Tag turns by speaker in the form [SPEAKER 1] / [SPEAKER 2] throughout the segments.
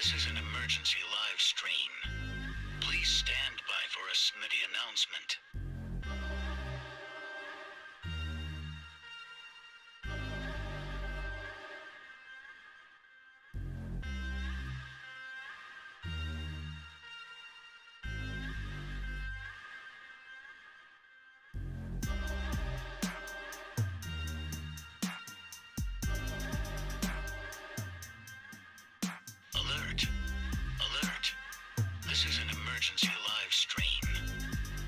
[SPEAKER 1] This is an emergency live stream. Please stand by for a Smitty announcement. Alert! Alert! This is an emergency live stream.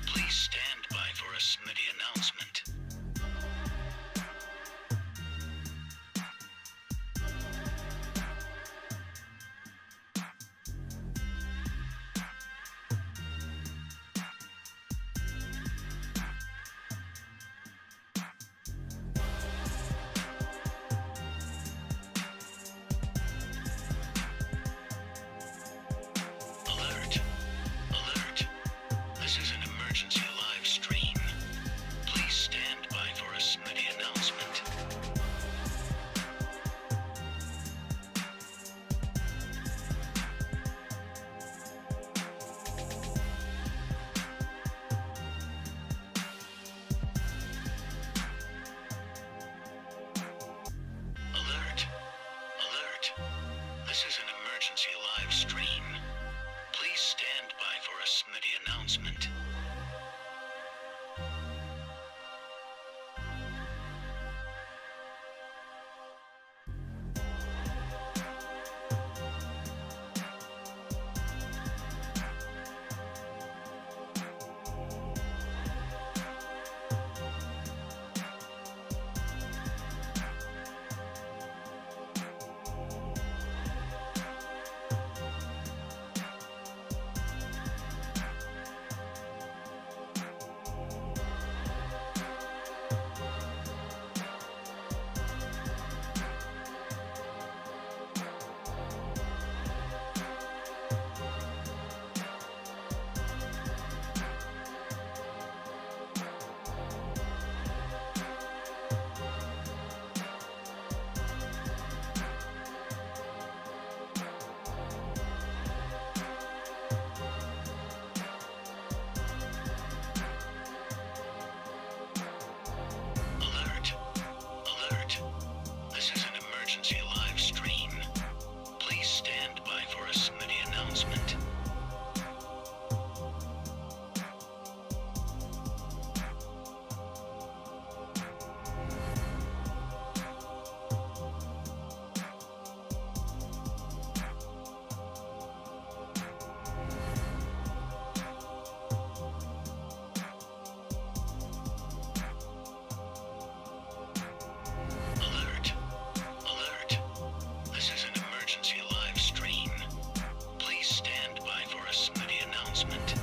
[SPEAKER 1] Please stand by for a Smitty announcement. Alert! Alert! This is an emergency live stream. Please stand by for a Smitty announcement. Alert! Alert! This is an emergency live stream. Please stand by for a Smitty announcement. Alert! Alert! This is an emergency live stream. Please stand by for a Smitty announcement. Alert! Alert! This is an emergency live stream. Please stand by for a Smitty announcement.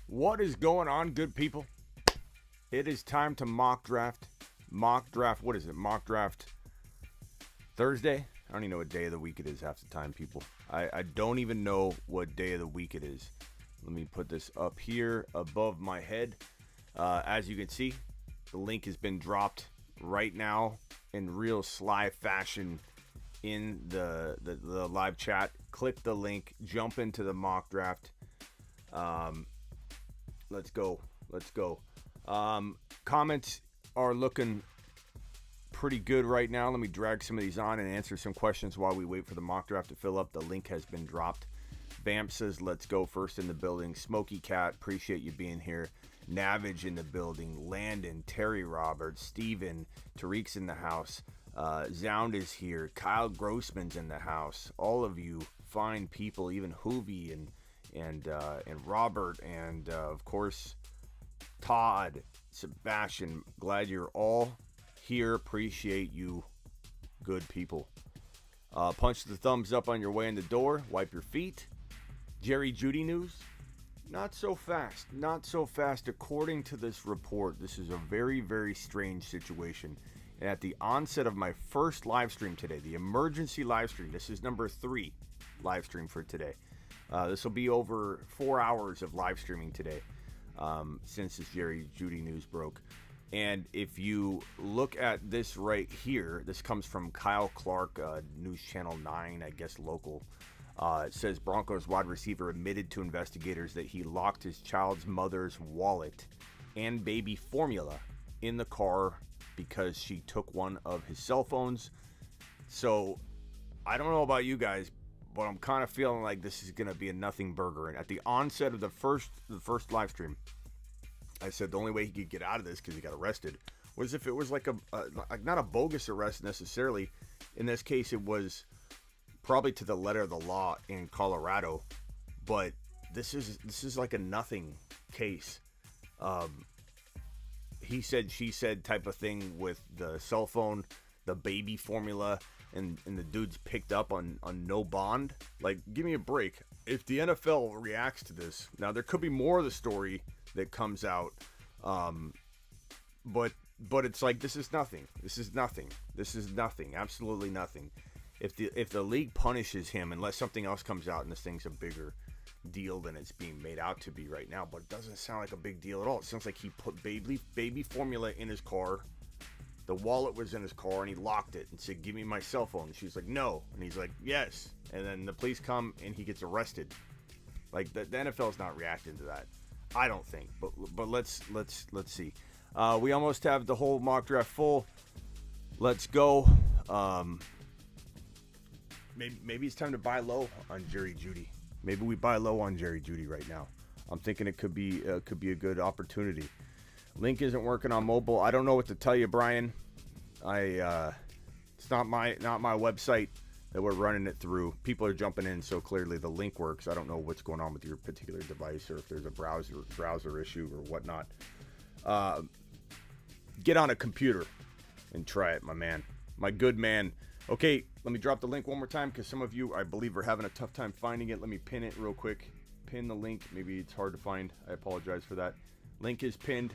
[SPEAKER 2] What is going on, good people? It is time to mock draft. Mock draft, what is it? Mock draft Thursday? I don't even know what day of the week it is half the time, people. I don't even know what day of the week it is. Let me put this up here above my head. As you can see, the link has been dropped right now in real sly fashion in the live chat. Click the link, jump into the mock draft. Let's go. Let's go. Comments are looking pretty good right now. Let me drag some of these on and answer some questions while we wait for the mock draft to fill up. The link has been dropped. Vamp says, let's go first in the building. Smoky Cat, appreciate you being here. Navage in the building. Landon, Terry Roberts, Steven, Tariq's in the house. Zound is here. Kyle Grossman's in the house. All of you fine people, even Hoovy and Robert, and of course Todd, Sebastian. Glad you're all here. Appreciate you, good people. Punch the thumbs up on your way in the door. Wipe your feet. Jerry Jeudy news. Not so fast. Not so fast. According to this report, this is a very, very strange situation. And at the onset of my first live stream today, the emergency live stream, this is number 3 live stream for today. This will be over 4 hours of live streaming today since this Jeudy news broke. And if you look at this right here, this comes from Kyle Clark, News Channel 9, I guess local. It says Broncos wide receiver admitted to investigators that he locked his child's mother's wallet and baby formula in the car because she took one of his cell phones. So I don't know about you guys, but I'm kind of feeling like this is going to be a nothing burger. And at the onset of the first live stream, I said the only way he could get out of this, because he got arrested, was if it was like like not a bogus arrest necessarily. In this case, it was probably to the letter of the law in Colorado, but this is like a nothing case. He said, she said type of thing with the cell phone, the baby formula, and the dude's picked up on no bond. Like, give me a break. If the NFL reacts to this, now there could be more of the story that comes out, but it's like, this is nothing. This is nothing. This is nothing. Absolutely nothing. If the league punishes him, unless something else comes out and this thing's a bigger deal than it's being made out to be right now, but it doesn't sound like a big deal at all. It sounds like he put baby formula in his car. The wallet was in his car, and he locked it and said, "Give me my cell phone." And she's like, "No," and he's like, "Yes." And then the police come, and he gets arrested. Like, the NFL's not reacting to that, I don't think. But let's see. We almost have the whole mock draft full. Let's go. Maybe it's time to buy low on Jeudy. Maybe we buy low on Jeudy right now. I'm thinking it could be a good opportunity. Link isn't working on mobile. I don't know what to tell you, Brian. It's not my website that we're running it through. People are jumping in, so clearly the link works. I don't know what's going on with your particular device, or if there's a browser issue or whatnot. Get on a computer and try it, my man. My good man. Okay, let me drop the link one more time, because some of you, I believe, are having a tough time finding it. Let me pin it real quick. Pin the link. Maybe it's hard to find. I apologize for that. Link is pinned.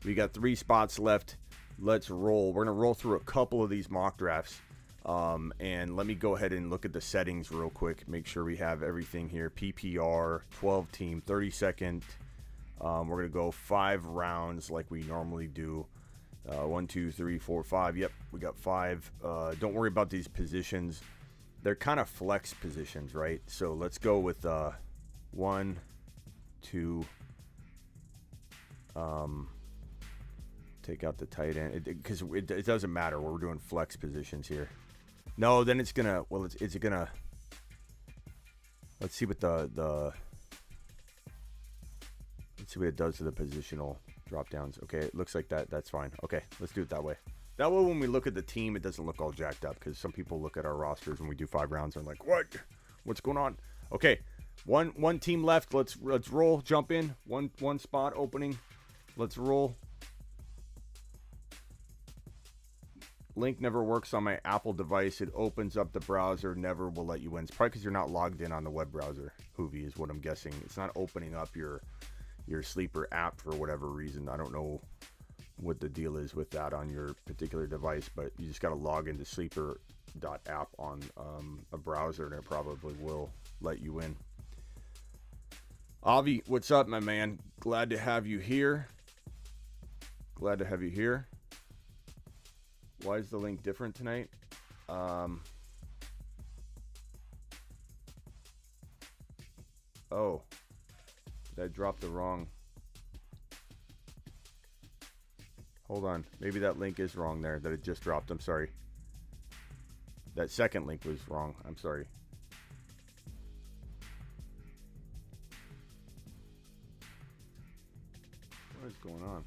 [SPEAKER 2] We got 3 spots left. Let's roll. We're going to roll through a couple of these mock drafts. And let me go ahead and look at the settings real quick. Make sure we have everything here. PPR, 12 team, 30 second. We're going to go 5 rounds like we normally do. 1, 2, 3, 4, 5. Yep, we got 5. Don't worry about these positions. They're kind of flex positions, right? So let's go with 1, 2. Take out the tight end, because it doesn't matter. We're doing flex positions here. No, then it's gonna. Well, it's gonna. Let's see what the. Let's see what it does to the positional drop downs. Okay, it looks like that's fine. Okay, let's do it that way. That way, when we look at the team, it doesn't look all jacked up, because some people look at our rosters when we do 5 rounds and are like, what's going on? Okay, one team left. Let's roll. Jump in. One spot opening. Let's roll. Link never works on my Apple device. It opens up the browser, never will let you in. It's probably because you're not logged in on the web browser, Hoovy, is what I'm guessing. It's not opening up your Sleeper app for whatever reason. I don't know what the deal is with that on your particular device, but you just got to log into sleeper.app on a browser, and it probably will let you in. Avi, what's up, my man? Glad to have you here. Glad to have you here. Why is the link different tonight? Oh, did I drop the wrong? Hold on. Maybe that link is wrong there, that it just dropped. I'm sorry. That second link was wrong. I'm sorry. What is going on?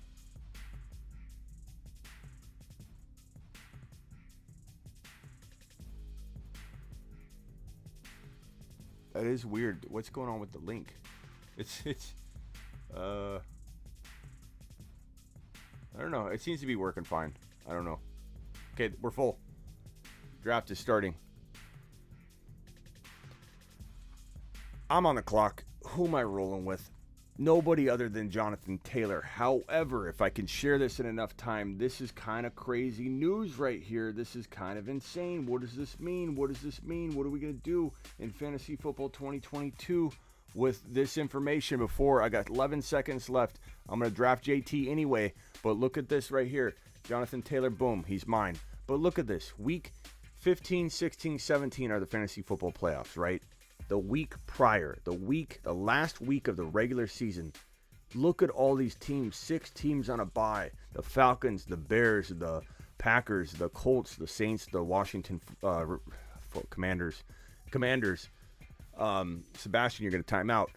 [SPEAKER 2] That is weird. What's going on with the link? It's I don't know. It seems to be working fine. I don't know. Okay, we're full. Draft is starting. I'm on the clock. who am I rolling with? Nobody other than Jonathan Taylor. However, if I can share this in enough time, this is kind of crazy news right here. This is kind of insane. What does this mean? What does this mean? What are we going to do in Fantasy Football 2022 with this information? Before I got 11 seconds left, I'm going to draft JT anyway, but look at this right here. Jonathan Taylor, boom, he's mine. But look at this. Week 15, 16, 17 are the Fantasy Football playoffs, right? The week prior, the last week of the regular season, look at all these teams, 6 teams on a bye. The Falcons, the Bears, the Packers, the Colts, the Saints, the Washington Commanders. Sebastian, you're going to time out.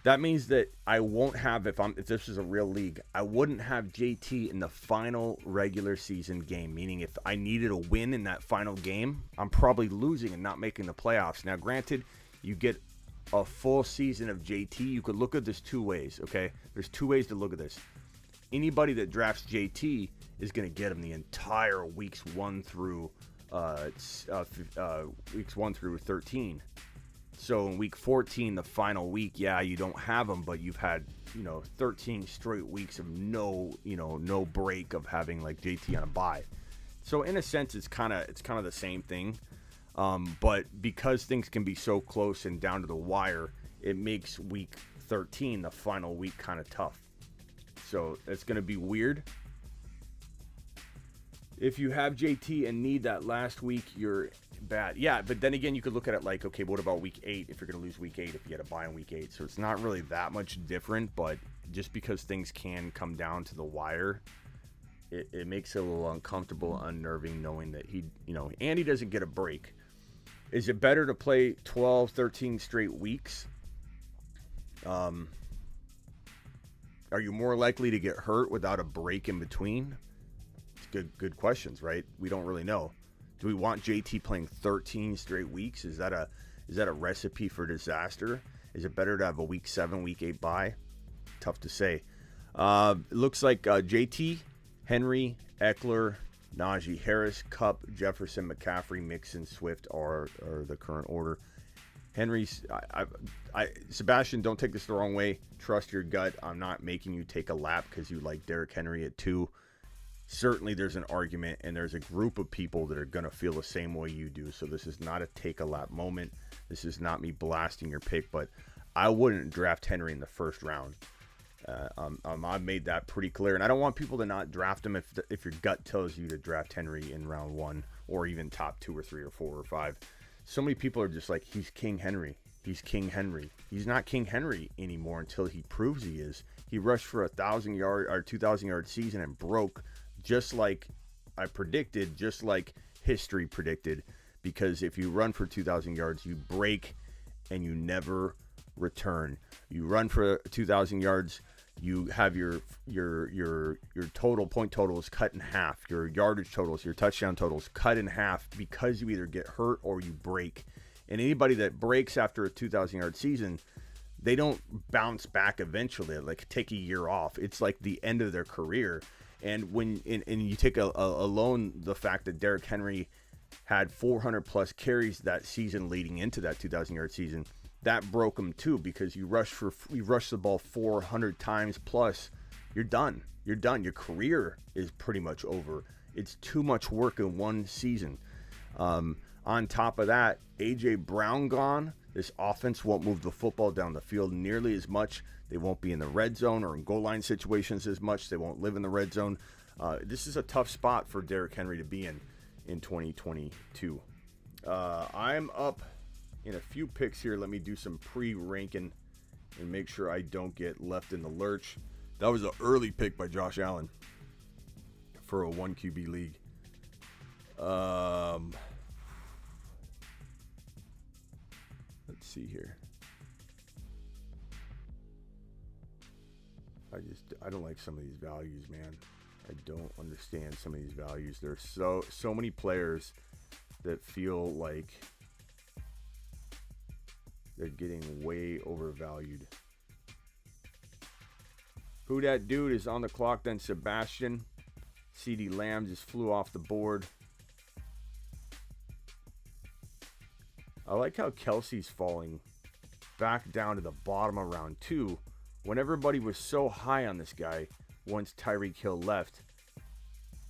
[SPEAKER 2] That means that I won't have, if this is a real league, I wouldn't have JT in the final regular season game. Meaning if I needed a win in that final game, I'm probably losing and not making the playoffs. Now, granted, you get a full season of JT. You could look at this 2 ways, okay? There's 2 ways to look at this. Anybody that drafts JT is going to get him the entire weeks 1 through 13. So in week 14, the final week, yeah, you don't have him, but you've had 13 straight weeks of no break of having like JT on a bye. So in a sense, it's kind of the same thing. But because things can be so close and down to the wire, it makes week 13, the final week, kind of tough. So it's going to be weird. If you have JT and need that last week, you're bad. Yeah, but then again, you could look at it like, okay, what about week 8 if you're going to lose week 8 if you had a bye in week 8? So it's not really that much different, but just because things can come down to the wire, it makes it a little uncomfortable, unnerving knowing that Andy doesn't get a break. Is it better to play 12, 13 straight weeks? Are you more likely to get hurt without a break in between? It's good questions, right? We don't really know. Do we want JT playing 13 straight weeks? Is that a recipe for disaster? Is it better to have a week 7, week 8 bye? Tough to say. It looks like JT, Henry, Eckler, Najee Harris, Kupp, Jefferson, McCaffrey, Mixon, Swift are the current order. Henry's, Sebastian, don't take this the wrong way. Trust your gut. I'm not making you take a lap because you like Derrick Henry at 2. Certainly there's an argument, and there's a group of people that are going to feel the same way you do. So this is not a take a lap moment. This is not me blasting your pick, but I wouldn't draft Henry in the first round. I've made that pretty clear, and I don't want people to not draft him if your gut tells you to draft Henry in round 1 or even top 2 or 3 or 4 or 5. So many people are just like, he's King Henry. He's King Henry. He's not King Henry anymore until he proves he is. He rushed for 1,000-yard or 2,000-yard season and broke, just like I predicted, just like history predicted. Because if you run for 2,000 yards, you break and you never return. You run for 2,000 yards, you have your total point totals cut in half, your yardage totals, your touchdown totals cut in half because you either get hurt or you break. And anybody that breaks after a 2,000-yard season, they don't bounce back eventually, like take a year off. It's like the end of their career. And when you take alone the fact that Derrick Henry had 400 plus carries that season leading into that 2,000-yard season, that broke him too, because you rush the ball 400 times plus, you're done. You're done. Your career is pretty much over. It's too much work in one season. On top of that, A.J. Brown gone. This offense won't move the football down the field nearly as much. They won't be in the red zone or in goal line situations as much. They won't live in the red zone. This is a tough spot for Derrick Henry to be in 2022. I'm up in a few picks here. Let me do some pre-ranking and make sure I don't get left in the lurch. That was an early pick by Josh Allen for a 1 QB league. Let's see here. I don't like some of these values, man. I don't understand some of these values. There's so many players that feel like they're getting way overvalued. Who that dude is on the clock then? Sebastian. CeeDee Lamb just flew off the board. I like how Kelsey's falling back down to the bottom of round 2 when everybody was so high on this guy once Tyreek Hill left.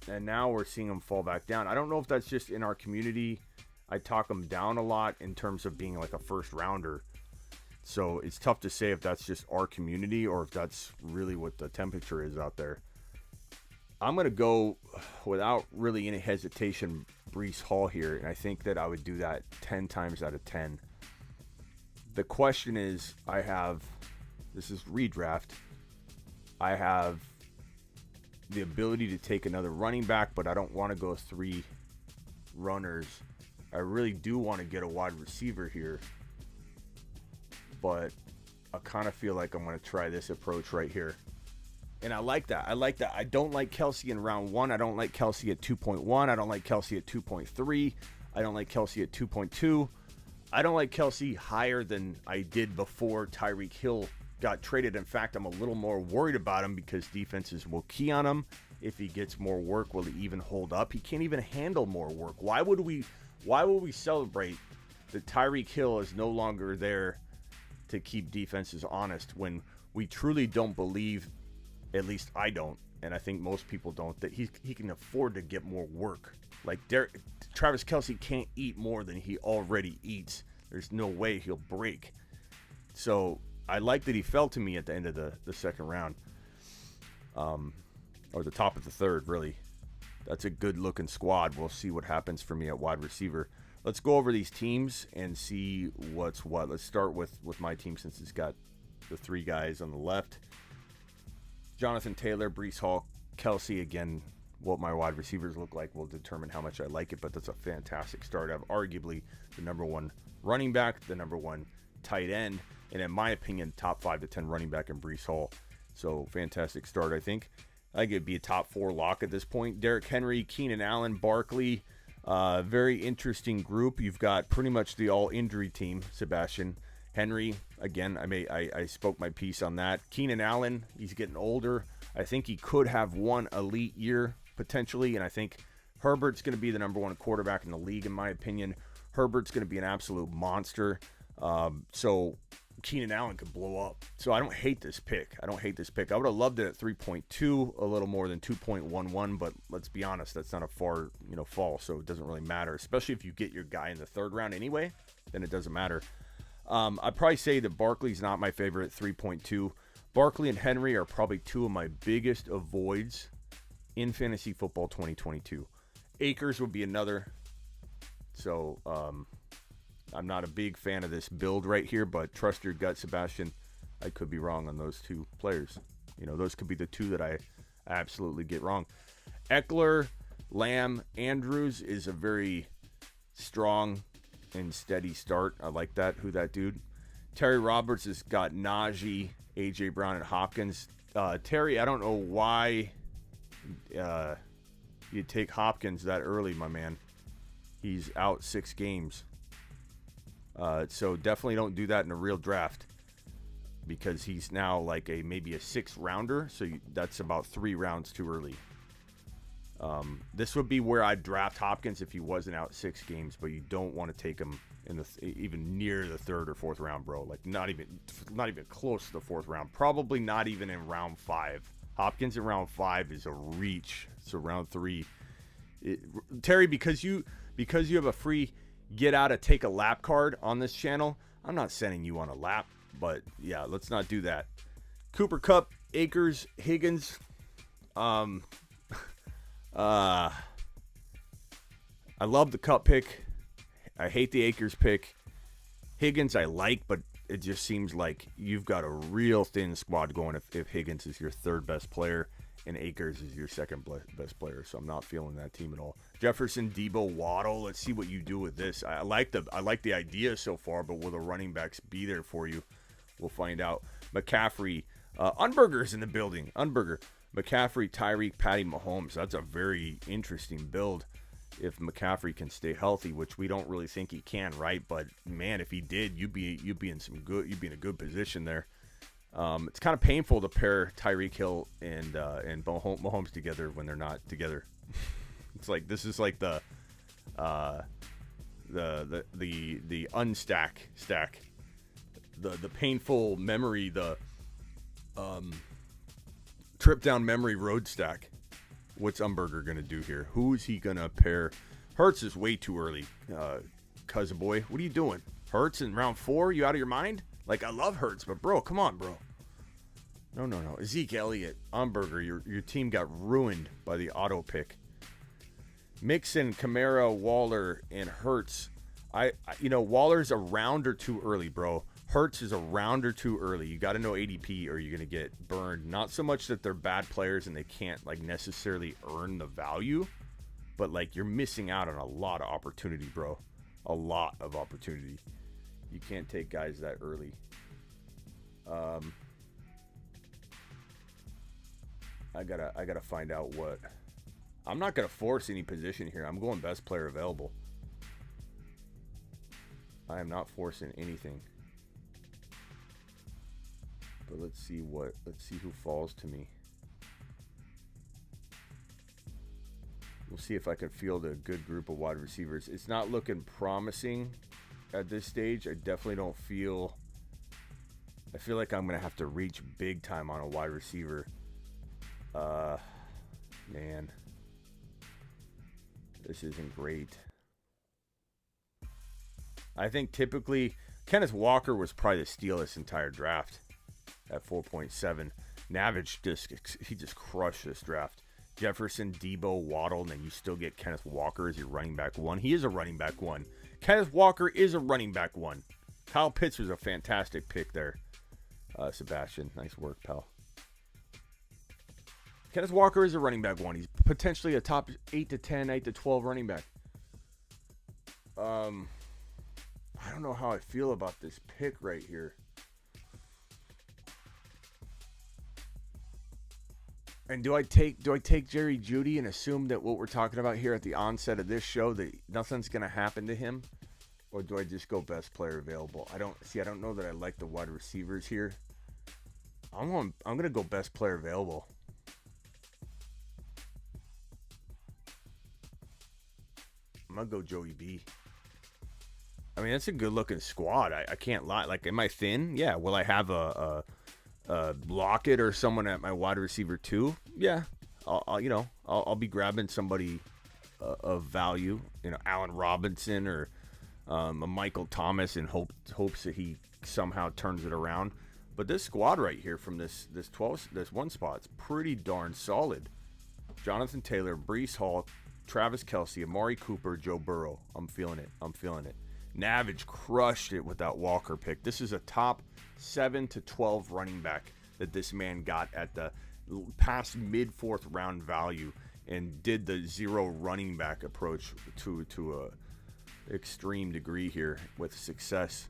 [SPEAKER 2] And now we're seeing him fall back down. I don't know if that's just in our community. I talk him down a lot in terms of being like a first rounder. So it's tough to say if that's just our community or if that's really what the temperature is out there. I'm going to go without really any hesitation, Breece Hall here. And I think that I would do that 10 times out of 10. The question is, this is redraft. I have the ability to take another running back, but I don't want to go 3 runners. I really do want to get a wide receiver here, but I kind of feel like I'm going to try this approach right here. And I like that. I don't like Kelsey in round 1. I don't like Kelsey at 2.1. I don't like Kelsey at 2.3. I don't like Kelsey at 2.2. I don't like Kelsey higher than I did before Tyreek Hill got traded. In fact, I'm a little more worried about him because defenses will key on him. If he gets more work, will he even hold up? He can't even handle more work. Why would we celebrate that Tyreek Hill is no longer there to keep defenses honest when we truly don't believe, at least I don't, and I think most people don't, that he can afford to get more work. Like Travis Kelce can't eat more than he already eats. There's no way he'll break. So I like that he fell to me at the end of the second round. Or the top of the third, really. That's a good-looking squad. We'll see what happens for me at wide receiver. Let's go over these teams and see what's what. Let's start with my team since it's got the 3 guys on the left. Jonathan Taylor, Breece Hall, Kelsey. Again, what my wide receivers look like will determine how much I like it, but that's a fantastic start. I have arguably the number 1 running back, the number 1 tight end, and in my opinion, top 5 to 10 running back in Breece Hall. So fantastic start, I think. I think it'd be a top 4 lock at this point. Derrick Henry, Keenan Allen, Barkley. Very interesting group. You've got pretty much the all-injury team, Sebastian. Henry, again, I spoke my piece on that. Keenan Allen, he's getting older. I think he could have one elite year, potentially, and I think Herbert's going to be the number 1 quarterback in the league, in my opinion. Herbert's going to be an absolute monster. So Keenan Allen could blow up. So I don't hate this pick. I would have loved it at 3.2, a little more than 2.11, but let's be honest, that's not a far, fall, so it doesn't really matter, especially if you get your guy in the 3rd round anyway, then it doesn't matter. I'd probably say that Barkley's not my favorite at 3.2. Barkley and Henry are probably 2 of my biggest avoids in fantasy football 2022. Akers would be another. So I'm not a big fan of this build right here, but trust your gut, Sebastian. I could be wrong on those 2 players. Those could be the 2 that I absolutely get wrong. Eckler, Lamb, Andrews is a very strong and steady start. I like that. Who that dude? Terry Roberts has got Najee, A.J. Brown, and Hopkins. Terry, I don't know why you take Hopkins that early, my man. He's out 6 games. So definitely don't do that in a real draft because he's now like maybe a 6th rounder. So that's about 3 rounds too early. This would be where I'd draft Hopkins if he wasn't out 6 games, but you don't want to take him in even near the 3rd or 4th round, bro. Like not even close to the 4th round. Probably not even in round 5. Hopkins in round 5 is a reach. So round 3, Terry, because you have a free get out of take a lap card on this channel, I'm not sending you on a lap, but yeah, let's not do that. Cooper Kupp, Akers, Higgins. I love the Kupp pick. I hate the Akers pick. Higgins I like, but it just seems like you've got a real thin squad going if Higgins is your 3rd best player and Akers is your 2nd best player. So I'm not feeling that team at all. Jefferson, Debo, Waddle. Let's see what you do with this. I like the idea so far, but will the running backs be there for you? We'll find out. McCaffrey, Unberger's in the building. Unberger, McCaffrey, Tyreek, Patty Mahomes. That's a very interesting build. If McCaffrey can stay healthy, which we don't really think he can, right? But man, if he did, you'd be in a good position there. It's kind of painful to pair Tyreek Hill and Mahomes together when they're not together. It's like this is like the unstack stack. the painful memory, the trip down memory road stack. What's Umberger going to do here? Who is he going to pair? Hurts is way too early, cousin boy. What are you doing? Hurts in round 4? You out of your mind? Like, I love Hurts, but bro, come on, bro. No. Zeke Elliott, Umberger, your team got ruined by the auto pick. Mixon, Kamara, Waller, and Hurts. Waller's a round or two early, bro. Hurts is a round or two early. You got to know ADP or you're going to get burned. Not so much that they're bad players and they can't like necessarily earn the value, but like you're missing out on a lot of opportunity, bro. A lot of opportunity. You can't take guys that early. I gotta find out what. I'm not gonna force any position here. I'm going best player available. I am not forcing anything. But let's see who falls to me. We'll see if I can field a good group of wide receivers. It's not looking promising at this stage. I definitely don't feel. I feel like I'm gonna have to reach big time on a wide receiver. Man, this isn't great. I think typically Kenneth Walker was probably the steal this entire draft at 4.7. Navage just crushed this draft. Jefferson, Debo, Waddle, and then you still get Kenneth Walker as your running back 1. He is a running back 1. Kenneth Walker is a running back 1. Kyle Pitts was a fantastic pick there. Sebastian, nice work, pal. Kenneth Walker is a running back 1. He's potentially a top 8 to 10, 8 to 12 running back. I don't know how I feel about this pick right here. And do I take Jerry Jeudy and assume that what we're talking about here at the onset of this show, that nothing's going to happen to him? Or do I just go best player available? I don't know that I like the wide receivers here. I'm going to go best player available. I'm going to go Joey B. I mean, that's a good looking squad. I can't lie. Like, am I thin? Yeah. Will I have a Lockett or someone at my wide receiver 2? Yeah. I'll be grabbing somebody of value. Allen Robinson or a Michael Thomas in hopes that he somehow turns it around. But this squad right here from this 1 spot's pretty darn solid. Jonathan Taylor, Breece Hall, Travis Kelce, Amari Cooper, Joe Burrow. I'm feeling it. Navage crushed it with that Walker pick. This is a top 7 to 12 running back that this man got at the past mid-4th round value and did the zero running back approach to a extreme degree here with success.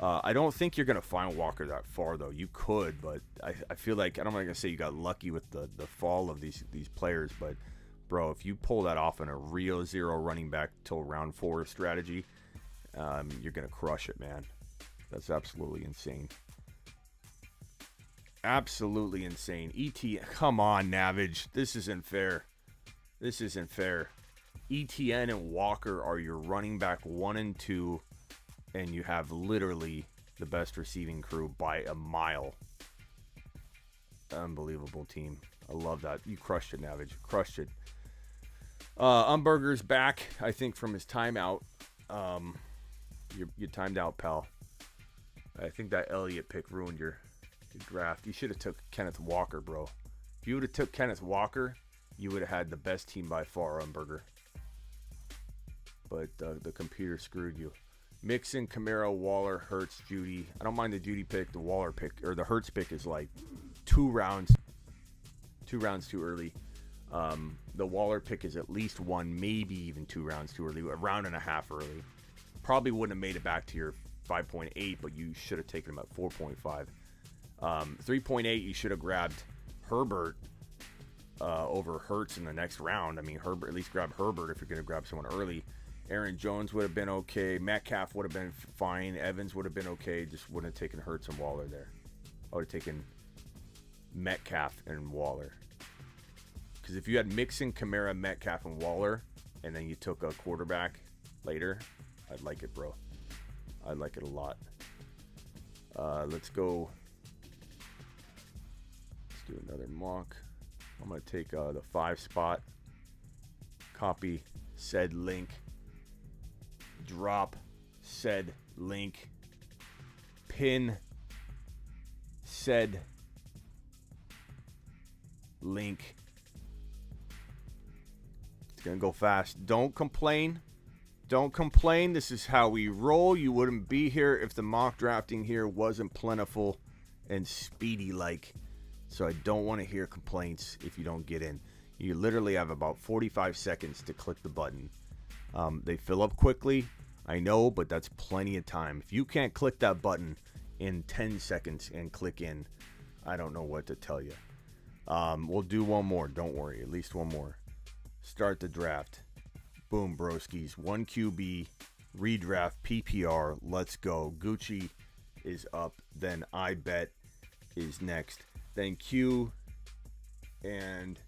[SPEAKER 2] I don't think you're going to find Walker that far, though. You could, but I feel like, I'm not going to say you got lucky with the fall of these players, but, bro, if you pull that off in a real zero running back till round 4 strategy, you're going to crush it, man. That's absolutely insane. Absolutely insane. Come on, Navage. This isn't fair. ETN and Walker are your running back 1 and 2, and you have literally the best receiving crew by a mile. Unbelievable team. I love that. You crushed it, Navage. Crushed it. Umberger's back, I think, from his timeout. You timed out, pal. I think that Elliott pick ruined your draft. You should have took Kenneth Walker, bro. If you would have took Kenneth Walker, you would have had the best team by far, Umberger. But the computer screwed you. Mixon, Kamara, Waller, Hurts, Jeudy. I don't mind the Jeudy pick. The Waller pick, or the Hurts pick, is like 2 rounds too early. The Waller pick is at least 1, maybe even 2 rounds too early. A round and a half early. Probably wouldn't have made it back to your 5.8, but you should have taken him at 4.5. 3.8, you should have grabbed Herbert over Hurts in the next round. I mean, Herbert, at least grab Herbert if you're going to grab someone early. Aaron Jones would have been okay. Metcalf would have been fine. Evans would have been okay. Just wouldn't have taken Hurts and Waller there. I would have taken Metcalf and Waller. Because if you had Mixon, Kamara, Metcalf, and Waller, and then you took a quarterback later, I'd like it, bro. I'd like it a lot. Let's go. Let's do another mock. I'm going to take the 5 spot. Copy said link. Drop said link. Pin said link. It's going to go fast. Don't complain. Don't complain. This is how we roll. You wouldn't be here if the mock drafting here wasn't plentiful and speedy like. So I don't want to hear complaints if you don't get in. You literally have about 45 seconds to click the button. They fill up quickly, I know, but that's plenty of time. If you can't click that button in 10 seconds and click in, I don't know what to tell you. We'll do one more. Don't worry. At least one more. Start the draft. Boom, broskies. 1 QB, redraft, PPR. Let's go. Gucci is up. Then I Bet is next. Then Q and...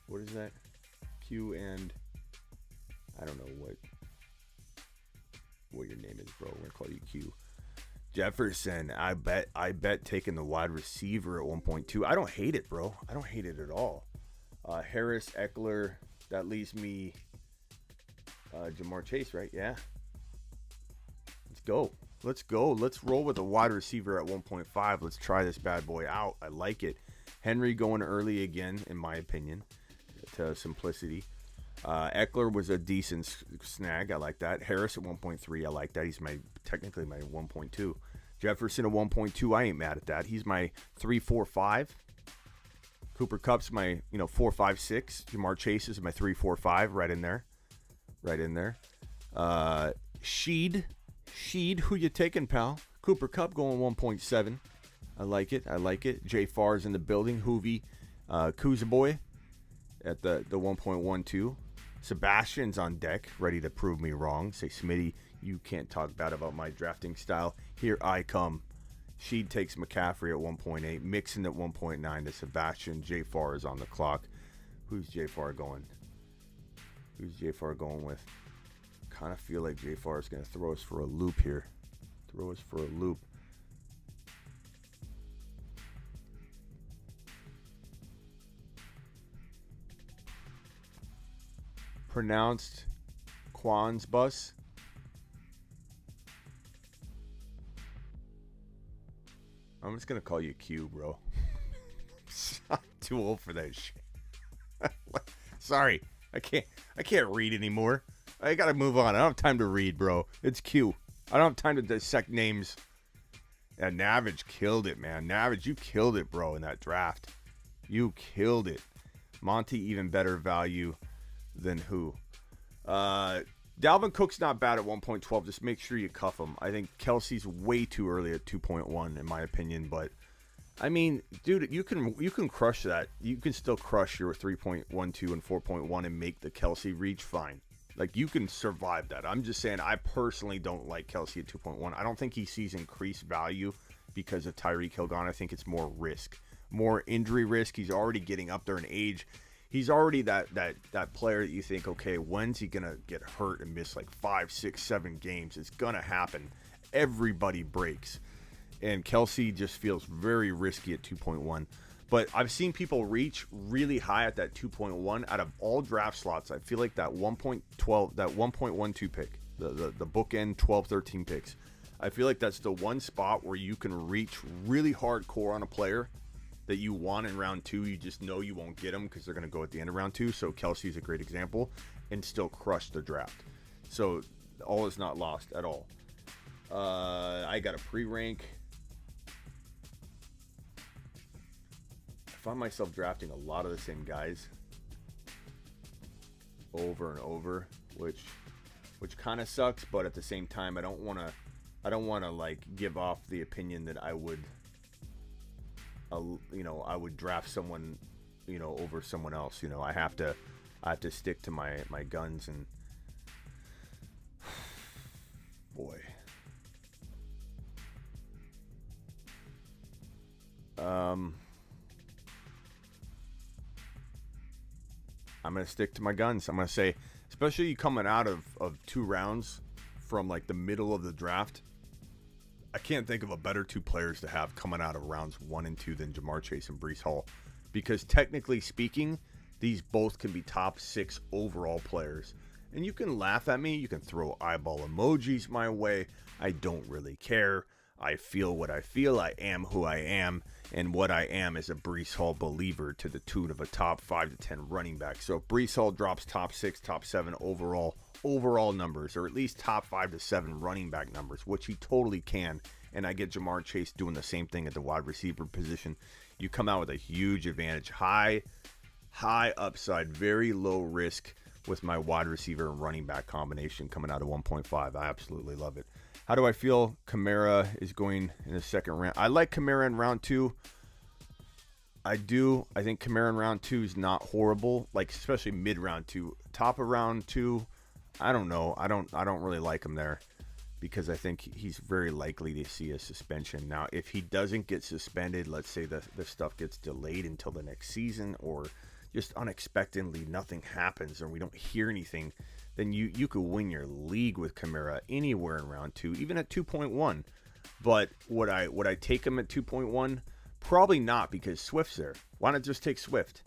[SPEAKER 2] what is that? Q and... I don't know what your name is, bro. We're going to call you Q. Jefferson, I bet taking the wide receiver at 1.2. I don't hate it, bro. I don't hate it at all. Harris, Eckler, that leaves me Jamar Chase, right? Yeah. Let's go. Let's go. Let's roll with a wide receiver at 1.5. Let's try this bad boy out. I like it. Henry going early again, in my opinion, to simplicity. Eckler was a decent snag. I like that. Harris at 1.3. I like that. He's technically my 1.2. Jefferson at 1.2. I ain't mad at that. He's my 3-4-5. Cooper Kupp's my 4-5-6. Jamar Chase is my 3-4-5. Right in there. Right in there. Sheed, who you taking, pal? Cooper Kupp going 1.7. I like it. I like it. Jay Farr's in the building. Hoovy, Kuzaboy at the 1.12. Sebastian's on deck, ready to prove me wrong. Say, Smitty, you can't talk bad about my drafting style. Here I come. Sheed takes McCaffrey at 1.8. Mixon at 1.9 to Sebastian. Jay Farr is on the clock. Who's Jay Farr going? Who's Jay Farr going with? Kind of feel like Jay Farr is going to throw us for a loop here. Throw us for a loop. Pronounced Quan's bus. I'm just gonna call you Q, bro. I'm too old for that shit. Sorry, I can't read anymore. I gotta move on. I don't have time to read, bro. It's Q. I don't have time to dissect names. And Navage killed it, man. Navage, you killed it, bro, in that draft. You killed it. Monty, even better value than who? Dalvin Cook's not bad at 1.12. Just make sure you cuff him. I think Kelsey's way too early at 2.1 in my opinion, but I mean, dude, you can crush that. You can still crush your 3.12 and 4.1 and make the Kelsey reach fine. Like, you can survive that. I'm just saying, I personally don't like Kelsey at 2.1. I don't think he sees increased value because of Tyreek Hill gone. I think it's more risk, more injury risk. He's already getting up there in age. He's already that player that you think, okay, when's he going to get hurt and miss like 5, 6, 7 games? It's going to happen. Everybody breaks. And Kelsey just feels very risky at 2.1. But I've seen people reach really high at that 2.1 out of all draft slots. I feel like that 1.12, that 1.12 pick, the bookend 12, 13 picks, I feel like that's the one spot where you can reach really hardcore on a player that you want in round 2. You just know you won't get them because they're going to go at the end of round 2. So Kelsey's a great example, and still crush the draft. So all is not lost at all. I got a pre-rank. I find myself drafting a lot of the same guys over and over, which kind of sucks. But at the same time, I don't want to like give off the opinion that I would. I would draft someone, over someone else. I have to stick to my guns, and boy, I'm gonna stick to my guns. I'm gonna say, especially coming out of 2 rounds from like the middle of the draft, I can't think of a better two players to have coming out of rounds 1 and 2 than Jamar Chase and Breece Hall. Because technically speaking, these both can be top 6 overall players. And you can laugh at me, you can throw eyeball emojis my way. I don't really care. I feel what I feel. I am who I am. And what I am is a Breece Hall believer to the tune of a top 5 to 10 running back. So if Breece Hall drops top 6, top 7 overall numbers, or at least top 5 to 7 running back numbers, which he totally can, and I get Jamar Chase doing the same thing at the wide receiver position, you come out with a huge advantage. High upside, very low risk with my wide receiver and running back combination coming out of 1.5. I absolutely love it. How do I feel Kamara is going in the second round? I like Kamara in round 2. I do. I think Kamara in round 2 is not horrible, like especially mid round 2. Top of round 2, I don't know. I don't really like him there because I think he's very likely to see a suspension. Now, if he doesn't get suspended, let's say the stuff gets delayed until the next season, or just unexpectedly nothing happens or we don't hear anything, then you could win your league with Kamara anywhere in round 2, even at 2.1. But would I take him at 2.1? Probably not, because Swift's there. Why not just take Swift?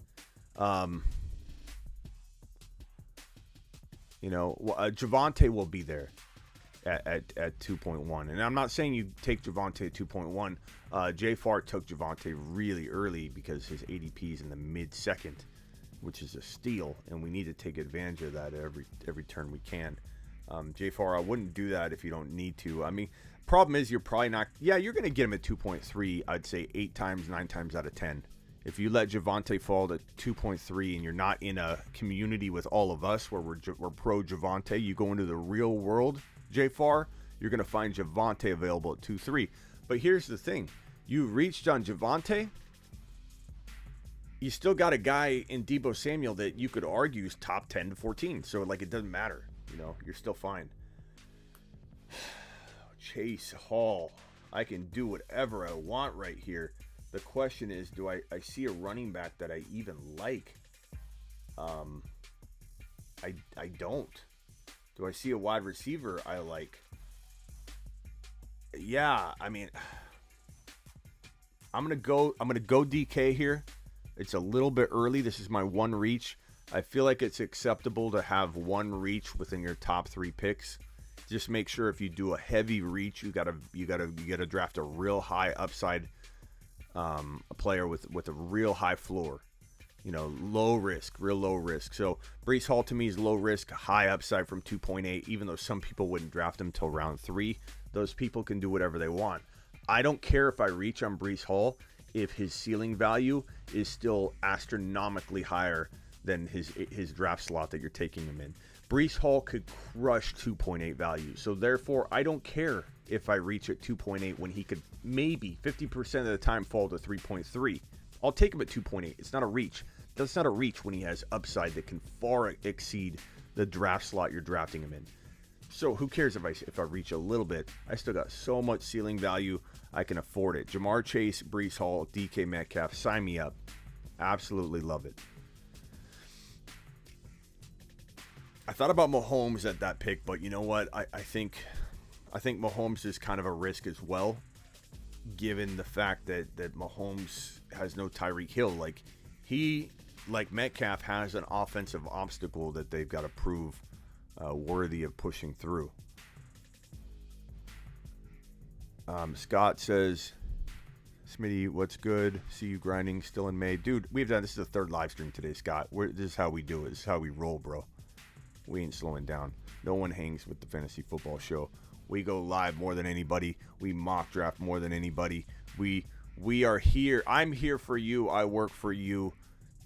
[SPEAKER 2] Javonte will be there at 2.1. And I'm not saying you take Javonte at 2.1. Jay Farr took Javonte really early because his ADP is in the mid-second, which is a steal, and we need to take advantage of that every turn we can. Jay Farr, I wouldn't do that if you don't need to. I mean, problem is you're probably not. Yeah, you're going to get him at 2.3. I'd say 8 times, 9 times out of 10. If you let Javonte fall to 2.3 and you're not in a community with all of us where we're pro Javonte, you go into the real world, Jay Farr, you're going to find Javonte available at 2.3. But here's the thing: you reached on Javonte. You still got a guy in Deebo Samuel that you could argue is top 10 to 14. So, it doesn't matter. You're still fine. Chase Hall. I can do whatever I want right here. The question is, do I see a running back that I even like? I don't. Do I see a wide receiver I like? Yeah, I mean, I'm gonna go DK here. It's a little bit early. This is my one reach. I feel like it's acceptable to have one reach within your top 3 picks. Just make sure if you do a heavy reach, you gotta draft a real high upside player with a real high floor. Low risk, real low risk. So Breece Hall to me is low risk, high upside from 2.8. Even though some people wouldn't draft him till round 3, those people can do whatever they want. I don't care if I reach on Breece Hall if his ceiling value is still astronomically higher than his draft slot that you're taking him in. Breece Hall could crush 2.8 value. So therefore, I don't care if I reach at 2.8 when he could maybe 50% of the time fall to 3.3. I'll take him at 2.8. It's not a reach. That's not a reach when he has upside that can far exceed the draft slot you're drafting him in. So who cares if I reach a little bit? I still got so much ceiling value. I can afford it. Jamar Chase, Breece Hall, DK Metcalf, sign me up. Absolutely love it. I thought about Mahomes at that pick, but you know what? I think Mahomes is kind of a risk as well, given the fact that Mahomes has no Tyreek Hill. Like Metcalf has an offensive obstacle that they've got to prove worthy of pushing through. Scott says, Smitty, what's good? See you grinding still in May. Dude, this is the 3rd live stream today, Scott. This is how we do it. This is how we roll, bro. We ain't slowing down. No one hangs with the Fantasy Football Show. We go live more than anybody. We mock draft more than anybody. We are here. I'm here for you. I work for you.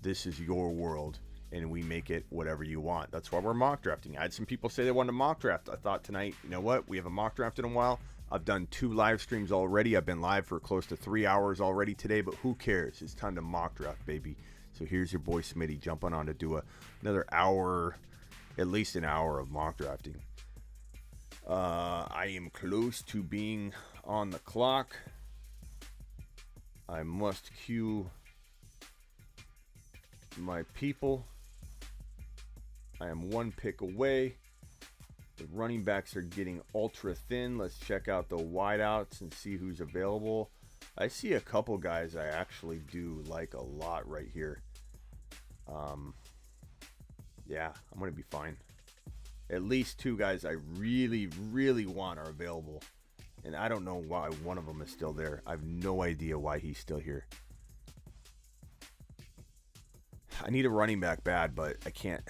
[SPEAKER 2] This is your world, and we make it whatever you want. That's why we're mock drafting. I had some people say they wanted to mock draft. I thought tonight, you know what? We haven't mock drafted in a while. I've done 2 live streams already. I've been live for close to 3 hours already today, but who cares? It's time to mock draft, baby. So here's your boy Smitty jumping on to do another hour, at least an hour of mock drafting. I am close to being on the clock. I must cue my people. I am 1 pick away. The running backs are getting ultra thin. Let's check out the wideouts and see who's available. I see a couple guys I actually do like a lot right here. Yeah, I'm going to be fine. At least 2 guys I really, really want are available. And I don't know why one of them is still there. I have no idea why he's still here. I need a running back bad, but I can't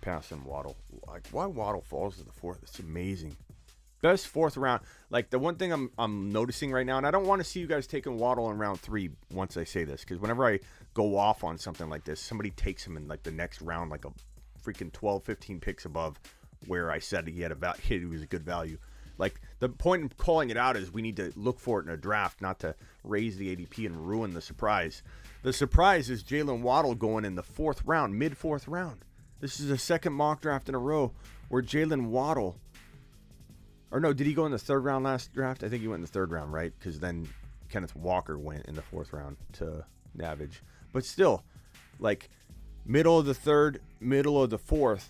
[SPEAKER 2] pass on Waddle. Like, why Waddle falls to the 4th? It's amazing. Best 4th round. Like, the one thing I'm noticing right now, and I don't want to see you guys taking Waddle in round 3 once I say this, because whenever I go off on something like this, somebody takes him in like the next round, like a freaking 12, 15 picks above where I said he was a good value. Like, the point of calling it out is we need to look for it in a draft, not to raise the ADP and ruin the surprise. The surprise is Jalen Waddle going in the 4th round, mid-4th round. This is the 2nd mock draft in a row where Jalen Waddle, or no, did he go in the 3rd round last draft? I think he went in the 3rd round, right? Because then Kenneth Walker went in the 4th round to Navage. But still, like, middle of the 3rd, middle of the 4th,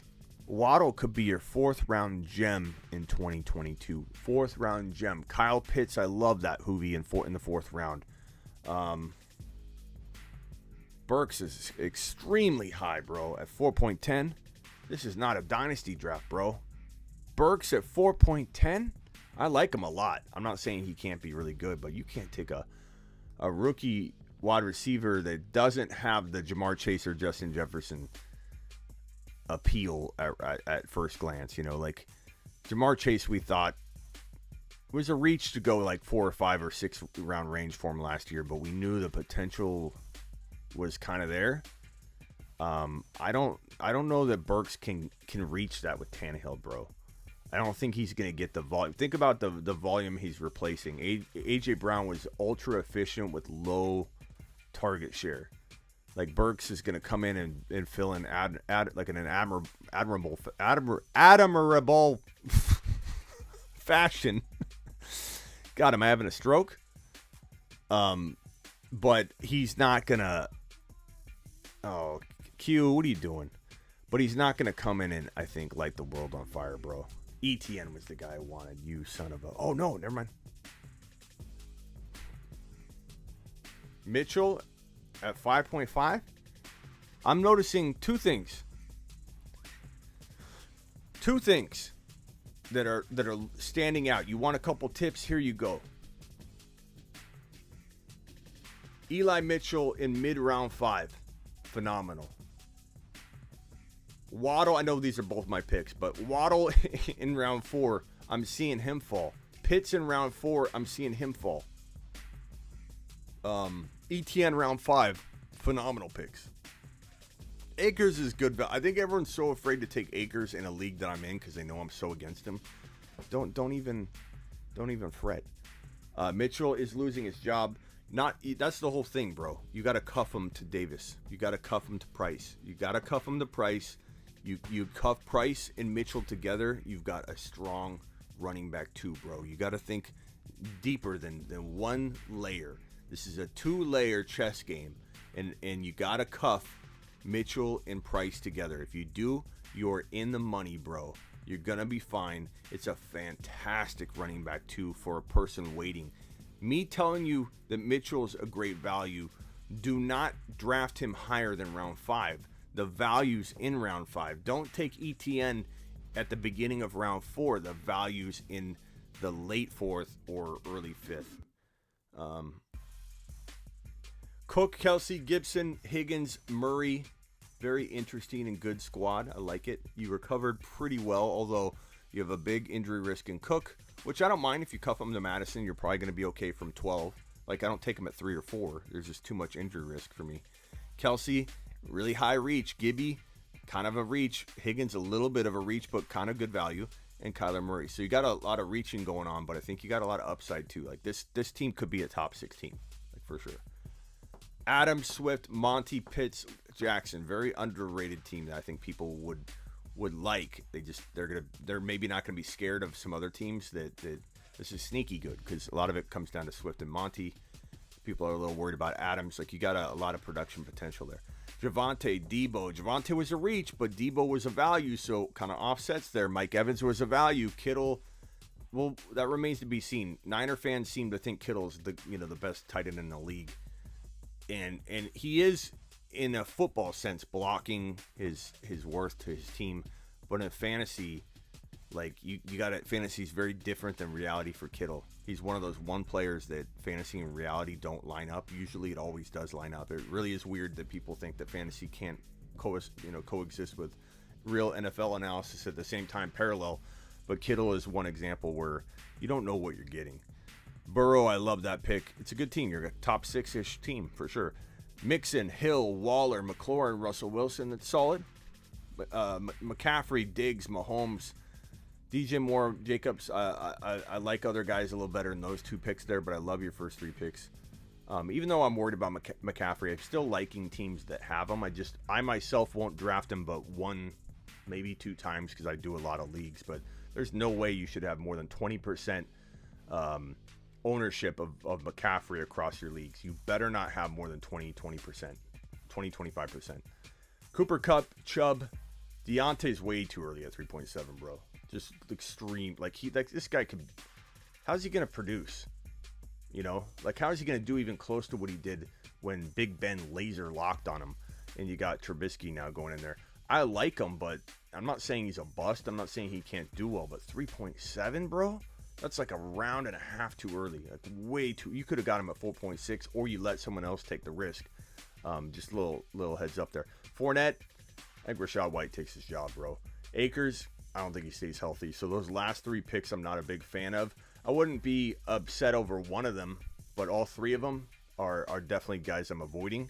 [SPEAKER 2] Waddle could be your 4th round gem in 2022. 4th round gem. Kyle Pitts, I love that Hoovie in the 4th round. Burks is extremely high, bro, at 4.10. This is not a dynasty draft, bro. Burks at 4.10. I like him a lot. I'm not saying he can't be really good, but you can't take a rookie wide receiver that doesn't have the Jamar Chase or Justin Jefferson appeal at first glance. You know, like Jamar Chase, we thought was a reach to go like 4 or 5 or 6 round range for him last year, but we knew the potential was kind of there. I don't know that Burks can reach that with Tannehill, bro. I don't think he's going to get the volume. Think about the volume he's replacing. AJ Brown was ultra efficient with low target share. Like, Burks is going to come in and fill in like in an admirable fashion. God, am I having a stroke? But he's not going to... Oh, Q, what are you doing? But he's not going to come in and, I think, light the world on fire, bro. ETN was the guy I wanted, you son of a... Oh, no, never mind. Mitchell at 5.5. I'm noticing 2 things. 2 things that are standing out. You want a couple tips? Here you go. Eli Mitchell in mid-round 5. Phenomenal. Waddle, I know these are both my picks, but Waddle in round 4, I'm seeing him fall. Pitts in round 4, I'm seeing him fall. ETN round 5, phenomenal picks. Akers is good. I think everyone's so afraid to take Akers in a league that I'm in because they know I'm so against him. Don't even fret. Mitchell is losing his job. That's the whole thing, bro. You got to cuff him to Davis. You got to cuff him to Price. You got to cuff him to Price. You cuff Price and Mitchell together. You've got a strong running back 2, bro. You got to think deeper than one layer. This is a 2-layer chess game, and you got to cuff Mitchell and Price together. If you do, you're in the money, bro. You're gonna be fine. It's a fantastic running back 2 for a person waiting. Me telling you that Mitchell's a great value, do not draft him higher than round 5. The value's in round 5. Don't take ETN at the beginning of round 4. The value's in the late 4th or early 5th. Cook, Kelsey, Gibson, Higgins, Murray. Very interesting and good squad. I like it. You recovered pretty well, although you have a big injury risk in Cook, which I don't mind. If you cuff him to Madison, you're probably going to be okay from 12. Like, I don't take him at 3 or 4. There's just too much injury risk for me. Kelsey, really high reach. Gibby, kind of a reach. Higgins, a little bit of a reach, but kind of good value. And Kyler Murray. So you got a lot of reaching going on, but I think you got a lot of upside too. Like, this team could be a top 16, like, for sure. Adam, Swift, Monty, Pitts, Jackson. Very underrated team that I think people would like. They're maybe not gonna be scared of some other teams that this is sneaky good, because a lot of it comes down to Swift and Monty. People are a little worried about Adams. Like, you got a lot of production potential there. Javonte, Debo. Javonte was a reach, but Debo was a value, so kind of offsets there. Mike Evans was a value. Kittle, well, that remains to be seen. Niner fans seem to think Kittle's the best tight end in the league, and he is, in a football sense, blocking his worth to his team, but in fantasy, like you got it. Fantasy is very different than reality for Kittle. He's one of those players that fantasy and reality don't line up. Usually, it always does line up. It really is weird that people think that fantasy can't coexist with real NFL analysis at the same time, parallel. But Kittle is one example where you don't know what you're getting. Burrow, I love that pick. It's a good team. You're a top 6-ish team for sure. Mixon, Hill, Waller, McLaurin, Russell Wilson. That's solid. McCaffrey, Diggs, Mahomes, DJ Moore, Jacobs. I like other guys a little better than those 2 picks there, but I love your first 3 picks. Even though I'm worried about McCaffrey, I'm still liking teams that have him. I myself won't draft him but 1, maybe 2 times because I do a lot of leagues. But there's no way you should have more than 20% ownership of McCaffrey across your leagues. You better not have more than 20%, 25%. Cooper Kupp, Chubb, Deontay's way too early at 3.7, bro. Just extreme. This guy could. How's he gonna produce? How is he gonna do even close to what he did when Big Ben laser locked on him? And you got Trubisky now going in there. I like him, but I'm not saying he's a bust. I'm not saying he can't do well. But 3.7, bro. That's like a round and a half too early. Like way too. You could have got him at 4.6, or you let someone else take the risk. Just a little heads up there. Fournette, I think Rachaad White takes his job, bro. Akers, I don't think he stays healthy. So those last 3 picks, I'm not a big fan of. I wouldn't be upset over one of them, but all 3 of them are definitely guys I'm avoiding.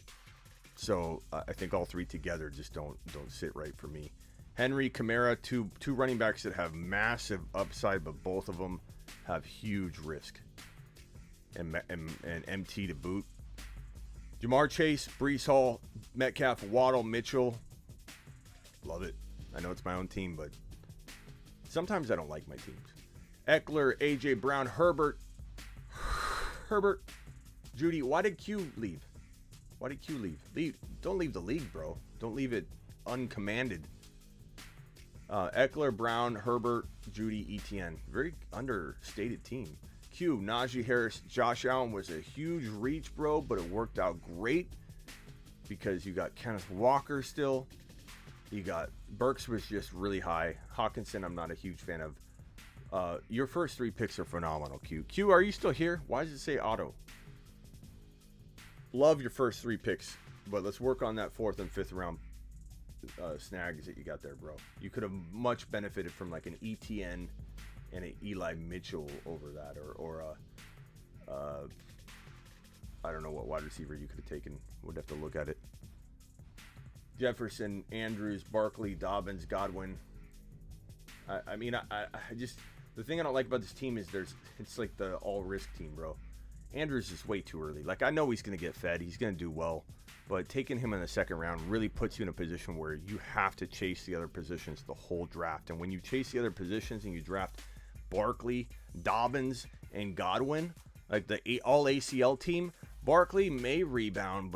[SPEAKER 2] So I think all 3 together just don't sit right for me. Henry, Kamara, two running backs that have massive upside, but both of them have huge risk and MT to boot. Jamar Chase, Breece Hall, Metcalf, Waddle, Mitchell. Love it. I know it's my own team, but sometimes I don't like my teams. Eckler, AJ Brown, Herbert, Jeudy. Why did Q leave? Don't leave the league, bro. Don't leave it uncommanded. Eckler, Brown, Herbert, Jeudy, ETN. Very understated team. Q, Najee Harris, Josh Allen was a huge reach, bro, but it worked out great because you got Kenneth Walker still. You got Burks was just really high. Hawkinson, I'm not a huge fan of. Your first 3 picks are phenomenal, Q. Q, are you still here? Why does it say auto? Love your first 3 picks, but let's work on that 4th and 5th round snags that you got there, bro. You could have much benefited from like an ETN and an Eli Mitchell over that, or I don't know what wide receiver you could have taken. Would have to look at it. Jefferson, Andrews, Barkley, Dobbins, Godwin. I mean, I just, the thing I don't like about this team is it's like the all risk team, bro. Andrews is way too early. Like, I know he's going to get fed. He's going to do well. But taking him in the 2nd round really puts you in a position where you have to chase the other positions the whole draft. And when you chase the other positions and you draft Barkley, Dobbins, and Godwin, like the all ACL team, Barkley may rebound,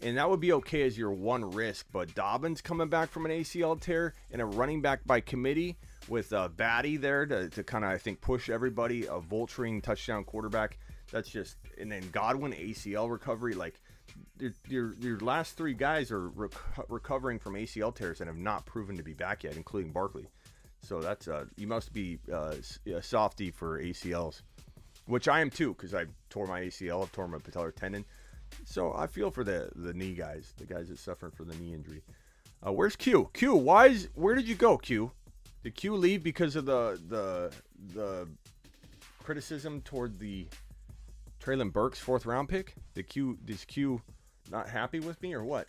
[SPEAKER 2] and that would be okay as your one risk. But Dobbins coming back from an ACL tear and a running back by committee with Batty there to kind of, I think, push everybody, a vulturing touchdown quarterback. That's just, and then Godwin ACL recovery. Like your last 3 guys are recovering from ACL tears and have not proven to be back yet, including Barkley. So that's you must be a softy for ACLs, which I am too, because I tore my ACL, I've torn my patellar tendon. So I feel for the knee guys, the guys that suffer from the knee injury. Where's Q? Q, where did you go, Q? Did Q leave because of the criticism toward the Traylon Burks 4th round pick? Is Q not happy with me or what?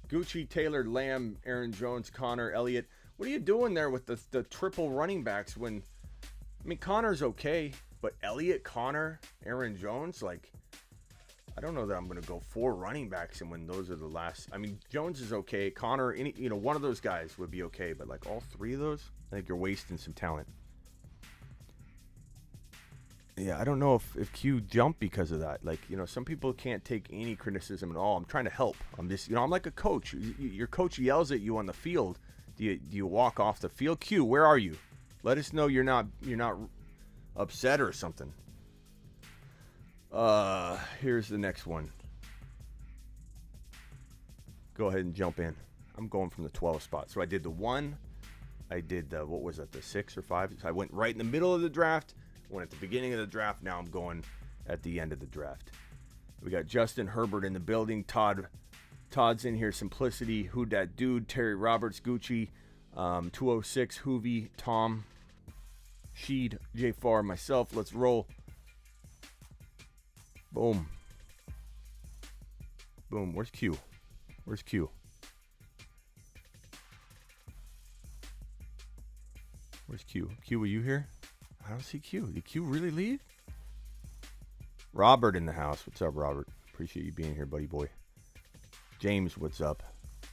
[SPEAKER 2] Gucci, Taylor, Lamb, Aaron Jones, Connor, Elliott. What are you doing there with the triple running backs when, I mean, Connor's okay, but Elliott, Connor, Aaron Jones, like, I don't know that I'm going to go 4 running backs and when those are the last. I mean, Jones is okay. Connor, one of those guys would be okay, but like all 3 of those, I think you're wasting some talent. Yeah, I don't know if Q jumped because of that. Like, some people can't take any criticism at all. I'm trying to help. I'm just, I'm like a coach. Your coach yells at you on the field. Do you walk off the field? Q, where are you? Let us know you're not upset or something. Here's the next one. Go ahead and jump in. I'm going from the 12 spot. So I did the 1. I did the, what was it, the 6 or 5? So I went right in the middle of the draft. Went at the beginning of the draft. Now I'm going at the end of the draft. We got Justin Herbert in the building. Todd's in here. Simplicity. Who Dat Dude. Terry Roberts. Gucci. 206. Hoovy. Tom. Sheed. J Farr. Myself. Let's roll. Boom. Boom. Where's Q? Where's Q? Where's Q? Q, were you here? I don't see Q. Did Q really leave? Robert in the house. What's up, Robert? Appreciate you being here, buddy boy. James, what's up?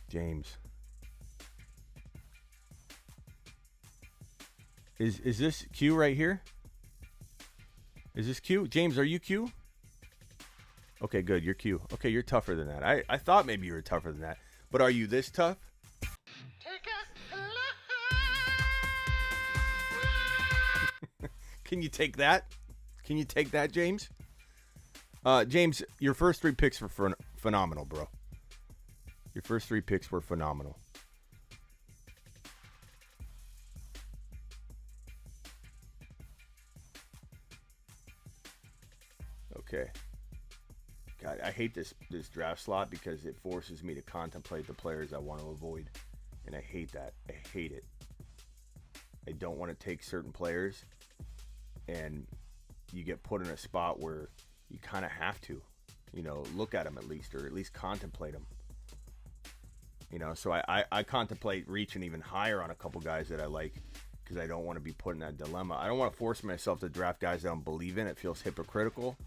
[SPEAKER 2] James. Is this Q right here? Is this Q? James, are you Q? Okay, good. You're Q. Okay, you're tougher than that. I thought maybe you were tougher than that. But are you this tough? Can you take that? Can you take that, James? James, your first 3 picks were phenomenal, bro. Your first 3 picks were phenomenal. Okay. God, I hate this draft slot because it forces me to contemplate the players I want to avoid. And I hate that. I hate it. I don't want to take certain players. And you get put in a spot where you kind of have to, look at them at least, or at least contemplate them. So I contemplate reaching even higher on a couple guys that I like because I don't want to be put in that dilemma. I don't want to force myself to draft guys I don't believe in. It feels hypocritical.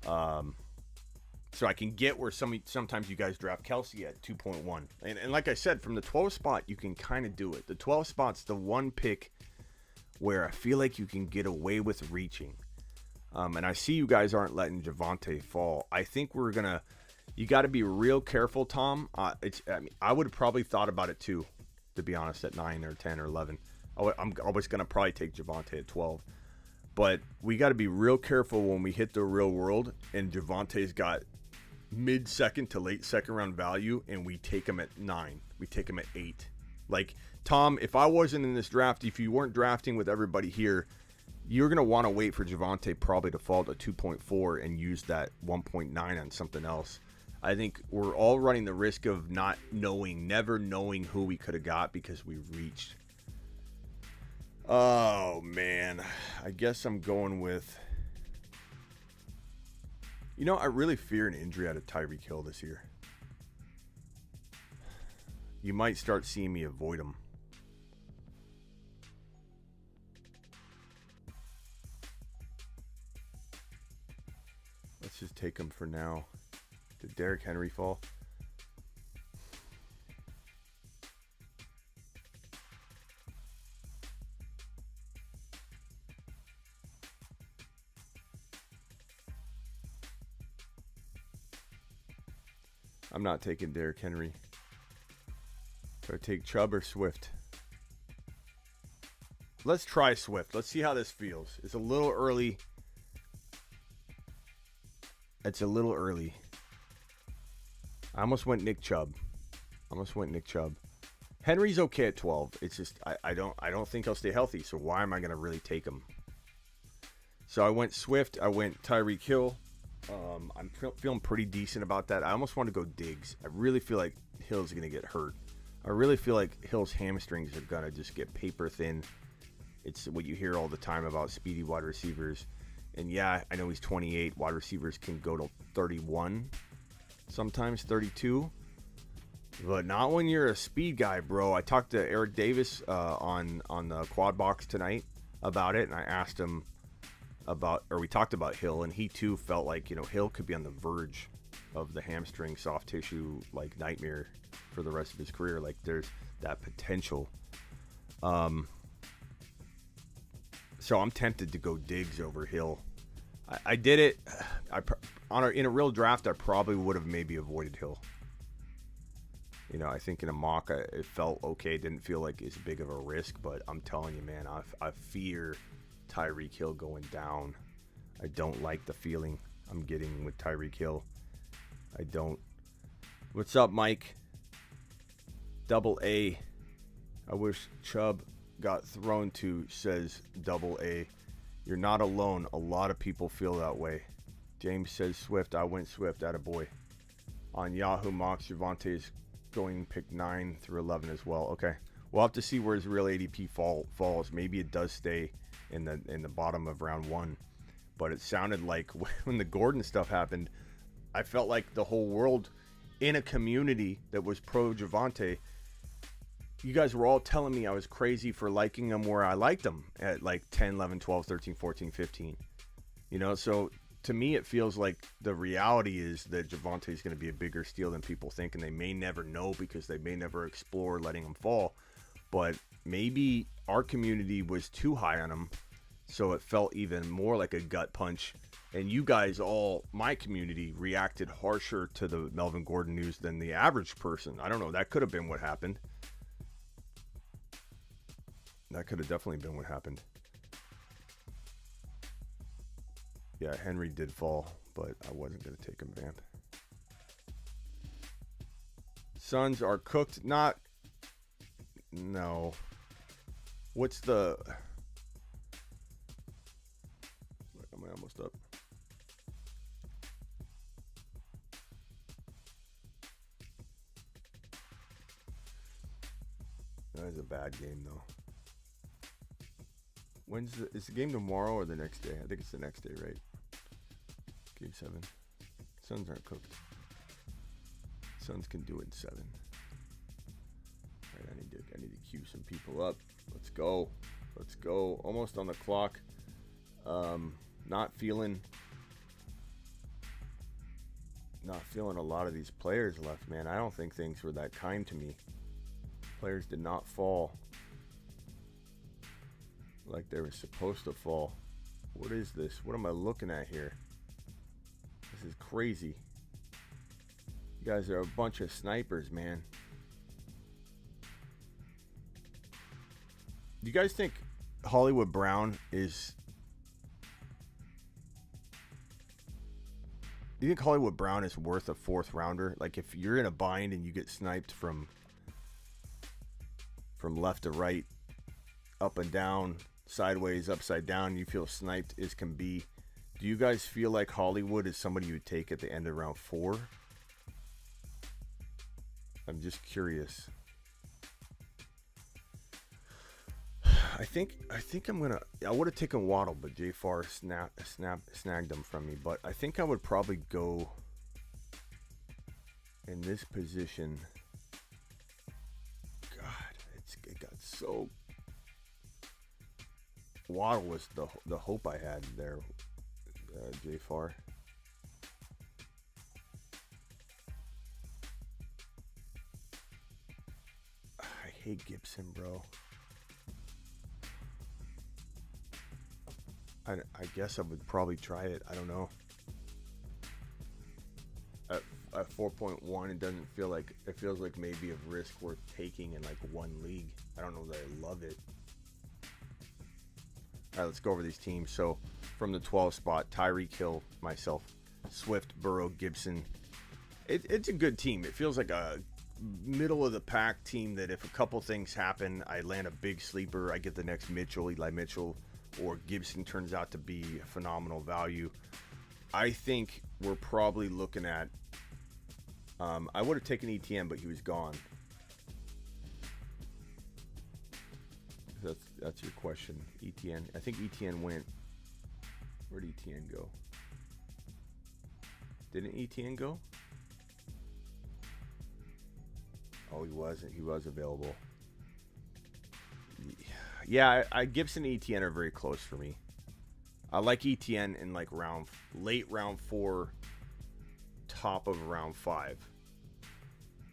[SPEAKER 2] So I can get where sometimes you guys draft Kelsey at 2.1. And like I said, from the 12 spot, you can kind of do it. The 12 spot's the one pick where I feel like you can get away with reaching. And I see you guys aren't letting Javonte fall. I think you got to be real careful, Tom. I would have probably thought about it too, to be honest, at 9 or 10 or 11. I'm always going to probably take Javonte at 12. But we got to be real careful when we hit the real world and Javonte's got mid-second to late second round value and we take him at 9. We take him at 8. Like, Tom, if I wasn't in this draft, if you weren't drafting with everybody here, you're going to want to wait for Javonte probably to fall to 2.4 and use that 1.9 on something else. I think we're all running the risk of never knowing who we could have got because we reached. Oh, man. I guess I'm going with... I really fear an injury out of Tyreek Hill this year. You might start seeing me avoid him. Let's just take him for now. Did Derrick Henry fall? I'm not taking Derrick Henry. Do I take Chubb or Swift? Let's try Swift. Let's see how this feels. It's a little early. I almost went Nick Chubb. Henry's okay at 12. It's just I don't think he'll stay healthy. So why am I gonna really take him? So I went Swift. I went Tyreek Hill. I'm feeling pretty decent about that. I almost want to go Diggs. I really feel like Hill's gonna get hurt. I really feel like Hill's hamstrings are gonna just get paper thin. It's what you hear all the time about speedy wide receivers. And yeah, I know he's 28. Wide receivers can go to 31, sometimes 32. But not when you're a speed guy, bro. I talked to Eric Davis on the Quad Box tonight about it, and I asked him we talked about Hill, and he too felt like, Hill could be on the verge of the hamstring soft tissue like nightmare for the rest of his career. Like, there's that potential. So I'm tempted to go Diggs over Hill I did it. In a real draft, I probably would have maybe avoided Hill. I think in a mock, it felt okay. It didn't feel like as big of a risk, but I'm telling you, man, I fear Tyreek Hill going down. I don't like the feeling I'm getting with Tyreek Hill. I don't. What's up, Mike? Double A. I wish Chubb got thrown to, says Double A. You're not alone. A lot of people feel that way. James says Swift. I went Swift. Attaboy. On Yahoo Mocks, Javonte is going pick 9 through 11 as well. Okay. We'll have to see where his real ADP falls. Maybe it does stay in the bottom of round 1. But it sounded like when the Gordon stuff happened, I felt like the whole world in a community that was pro Javonte, you guys were all telling me I was crazy for liking him where I liked him at like 10, 11, 12, 13, 14, 15. So to me it feels like the reality is that Javonte is going to be a bigger steal than people think, and they may never know because they may never explore letting him fall. But maybe our community was too high on him, so it felt even more like a gut punch. And you guys all, my community, reacted harsher to the Melvin Gordon news than the average person. I don't know. That could have been what happened. That could have definitely been what happened. Yeah, Henry did fall, but I wasn't going to take him, Vamp. Suns are cooked. No. What's the... Am I almost up? That is a bad game, though. Is the game tomorrow or the next day? I think it's the next day, right? Game 7. Suns aren't cooked. Suns can do it in 7. All right, I need to cue some people up. Let's go. Almost on the clock. Not feeling a lot of these players left, man. I don't think things were that kind to me. Players did not fall like they were supposed to fall. What is this? What am I looking at here? This is crazy. You guys are a bunch of snipers, man. Do you guys think Hollywood Brown is... Do you think Hollywood Brown is worth a 4th rounder? Like, if you're in a bind and you get sniped from left to right, up and down, sideways, upside down, you feel sniped as can be. Do you guys feel like Hollywood is somebody you would take at the end of round 4? I'm just curious. I think I'm gonna. I would have taken Waddle, but Jay Farr snagged him from me. But I think I would probably go in this position. God, it got so. Waddle was the hope I had there. Jay Farr. I hate Gibson, bro. I guess I would probably try it. I don't know. At 4.1, it doesn't feel like... It feels like maybe a risk worth taking in like one league. I don't know that I love it. All right, let's go over these teams. So, from the 12 spot, Tyreek Hill, myself, Swift, Burrow, Gibson. It's a good team. It feels like a middle-of-the-pack team that if a couple things happen, I land a big sleeper, I get the next Mitchell, Eli Mitchell, or Gibson turns out to be a phenomenal value. I think we're probably looking at... I would have taken ETN, but he was gone. That's your question. ETN. I think ETN went... Where'd ETN go? Didn't ETN go? Oh, he wasn't. He was available. Yeah, Gibson and ETN are very close for me. I like ETN in like late round 4, top of round 5.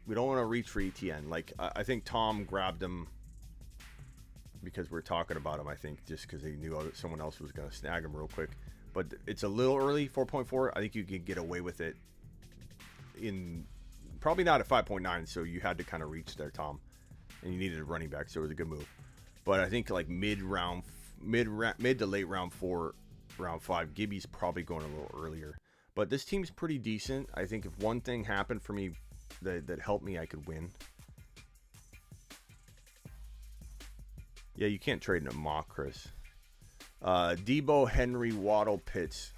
[SPEAKER 2] We don't want to reach for ETN. Like, I think Tom grabbed him because we're talking about him, I think, just because he knew someone else was going to snag him real quick. but it's a little early. 4.4. I think you can get away with it in probably not at 5.9. So you had to kind of reach there, Tom, and you needed a running back, so it was a good move. But I think like mid to late round 4, round 5, Gibby's probably going a little earlier. But this team's pretty decent. I think if one thing happened for me that helped me, I could win. Yeah, you can't trade in a mock, Chris. Debo, Henry, Waddle, Pitts.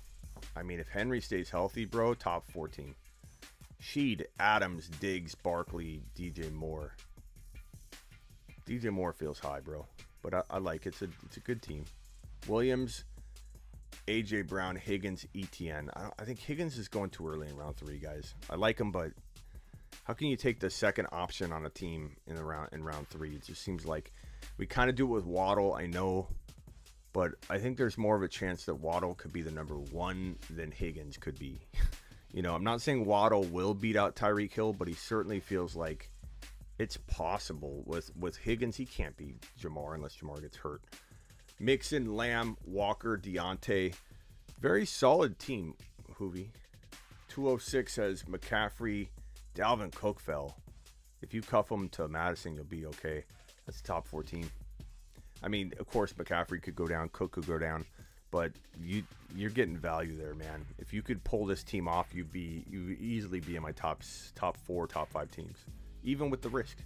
[SPEAKER 2] I mean, if Henry stays healthy, bro, top 14. Sheed, Adams, Diggs, Barkley, DJ Moore. DJ Moore feels high, bro. But I like it. It's a good team. Williams, AJ Brown, Higgins, ETN. I think Higgins is going too early in round 3, guys. I like him, but how can you take the second option on a team in round 3? It just seems like we kind of do it with Waddle, I know, but I think there's more of a chance that Waddle could be the number 1 than Higgins could be. You know, I'm not saying Waddle will beat out Tyreek Hill, but he certainly feels like it's possible. With Higgins, he can't beat Jamar unless Jamar gets hurt. Mixon, Lamb, Walker, Deontay. Very solid team, Hoovie. 206 says McCaffrey, Dalvin Cook fell. If you cuff him to Madison, you'll be okay. That's top 14. I mean, of course, McCaffrey could go down, Cook could go down, but you're getting value there, man. If you could pull this team off, you'd easily be in my top 4, top 5 teams, even with the risk.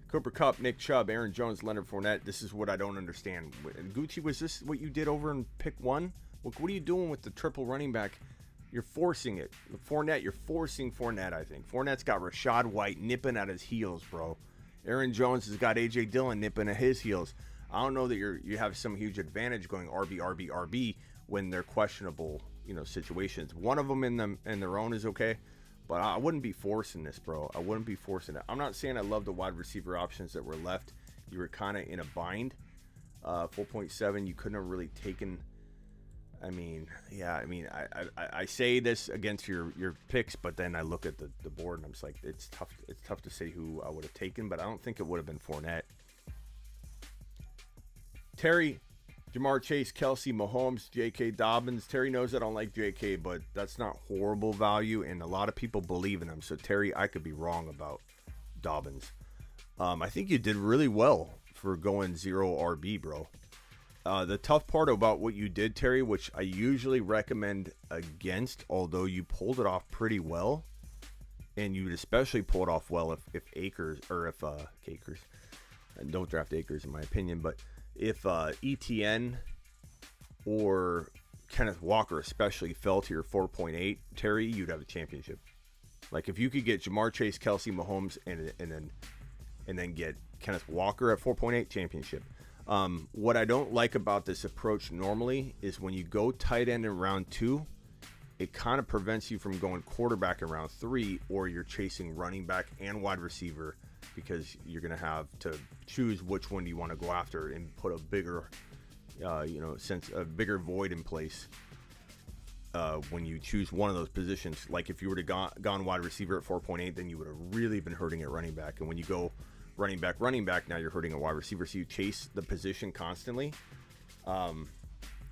[SPEAKER 2] Cooper Kupp, Nick Chubb, Aaron Jones, Leonard Fournette. This is what I don't understand. Gucci, was this what you did over in pick 1? What are you doing with the triple running back? You're forcing it. Fournette, you're forcing Fournette, I think. Fournette's got Rashad White nipping at his heels, bro. Aaron Jones has got A.J. Dillon nipping at his heels. I don't know that you have some huge advantage going RB when they're questionable, situations. One of them in their own is okay, but I wouldn't be forcing this, bro. I wouldn't be forcing it. I'm not saying I love the wide receiver options that were left. You were kind of in a bind. 4.7, you couldn't have really taken. I say this against your picks, but then I look at the board and I'm just like, it's tough to say who I would have taken, but I don't think it would have been Fournette. Terry, Jamar Chase, Kelsey, Mahomes, J.K. Dobbins. Terry knows I don't like J.K., but that's not horrible value, and a lot of people believe in him. So, Terry, I could be wrong about Dobbins. I think you did really well for going 0 RB, bro. The tough part about what you did, Terry, which I usually recommend against, although you pulled it off pretty well, and you would especially pull it off well if Akers, or if Akers, and don't draft Akers in my opinion, but if ETN or Kenneth Walker especially fell to your 4.8, Terry, you'd have a championship. Like if you could get Jamar Chase, Kelsey, Mahomes, and then get Kenneth Walker at 4.8, championship. What I don't like about this approach normally is when you go tight end in round 2, it kind of prevents you from going quarterback in round 3, or you're chasing running back and wide receiver, because you're going to have to choose which one do you want to go after and put a bigger, a bigger void in place when you choose one of those positions. Like if you were to gone wide receiver at 4.8, then you would have really been hurting at running back. And when you go running back, now you're hurting a wide receiver. So you chase the position constantly.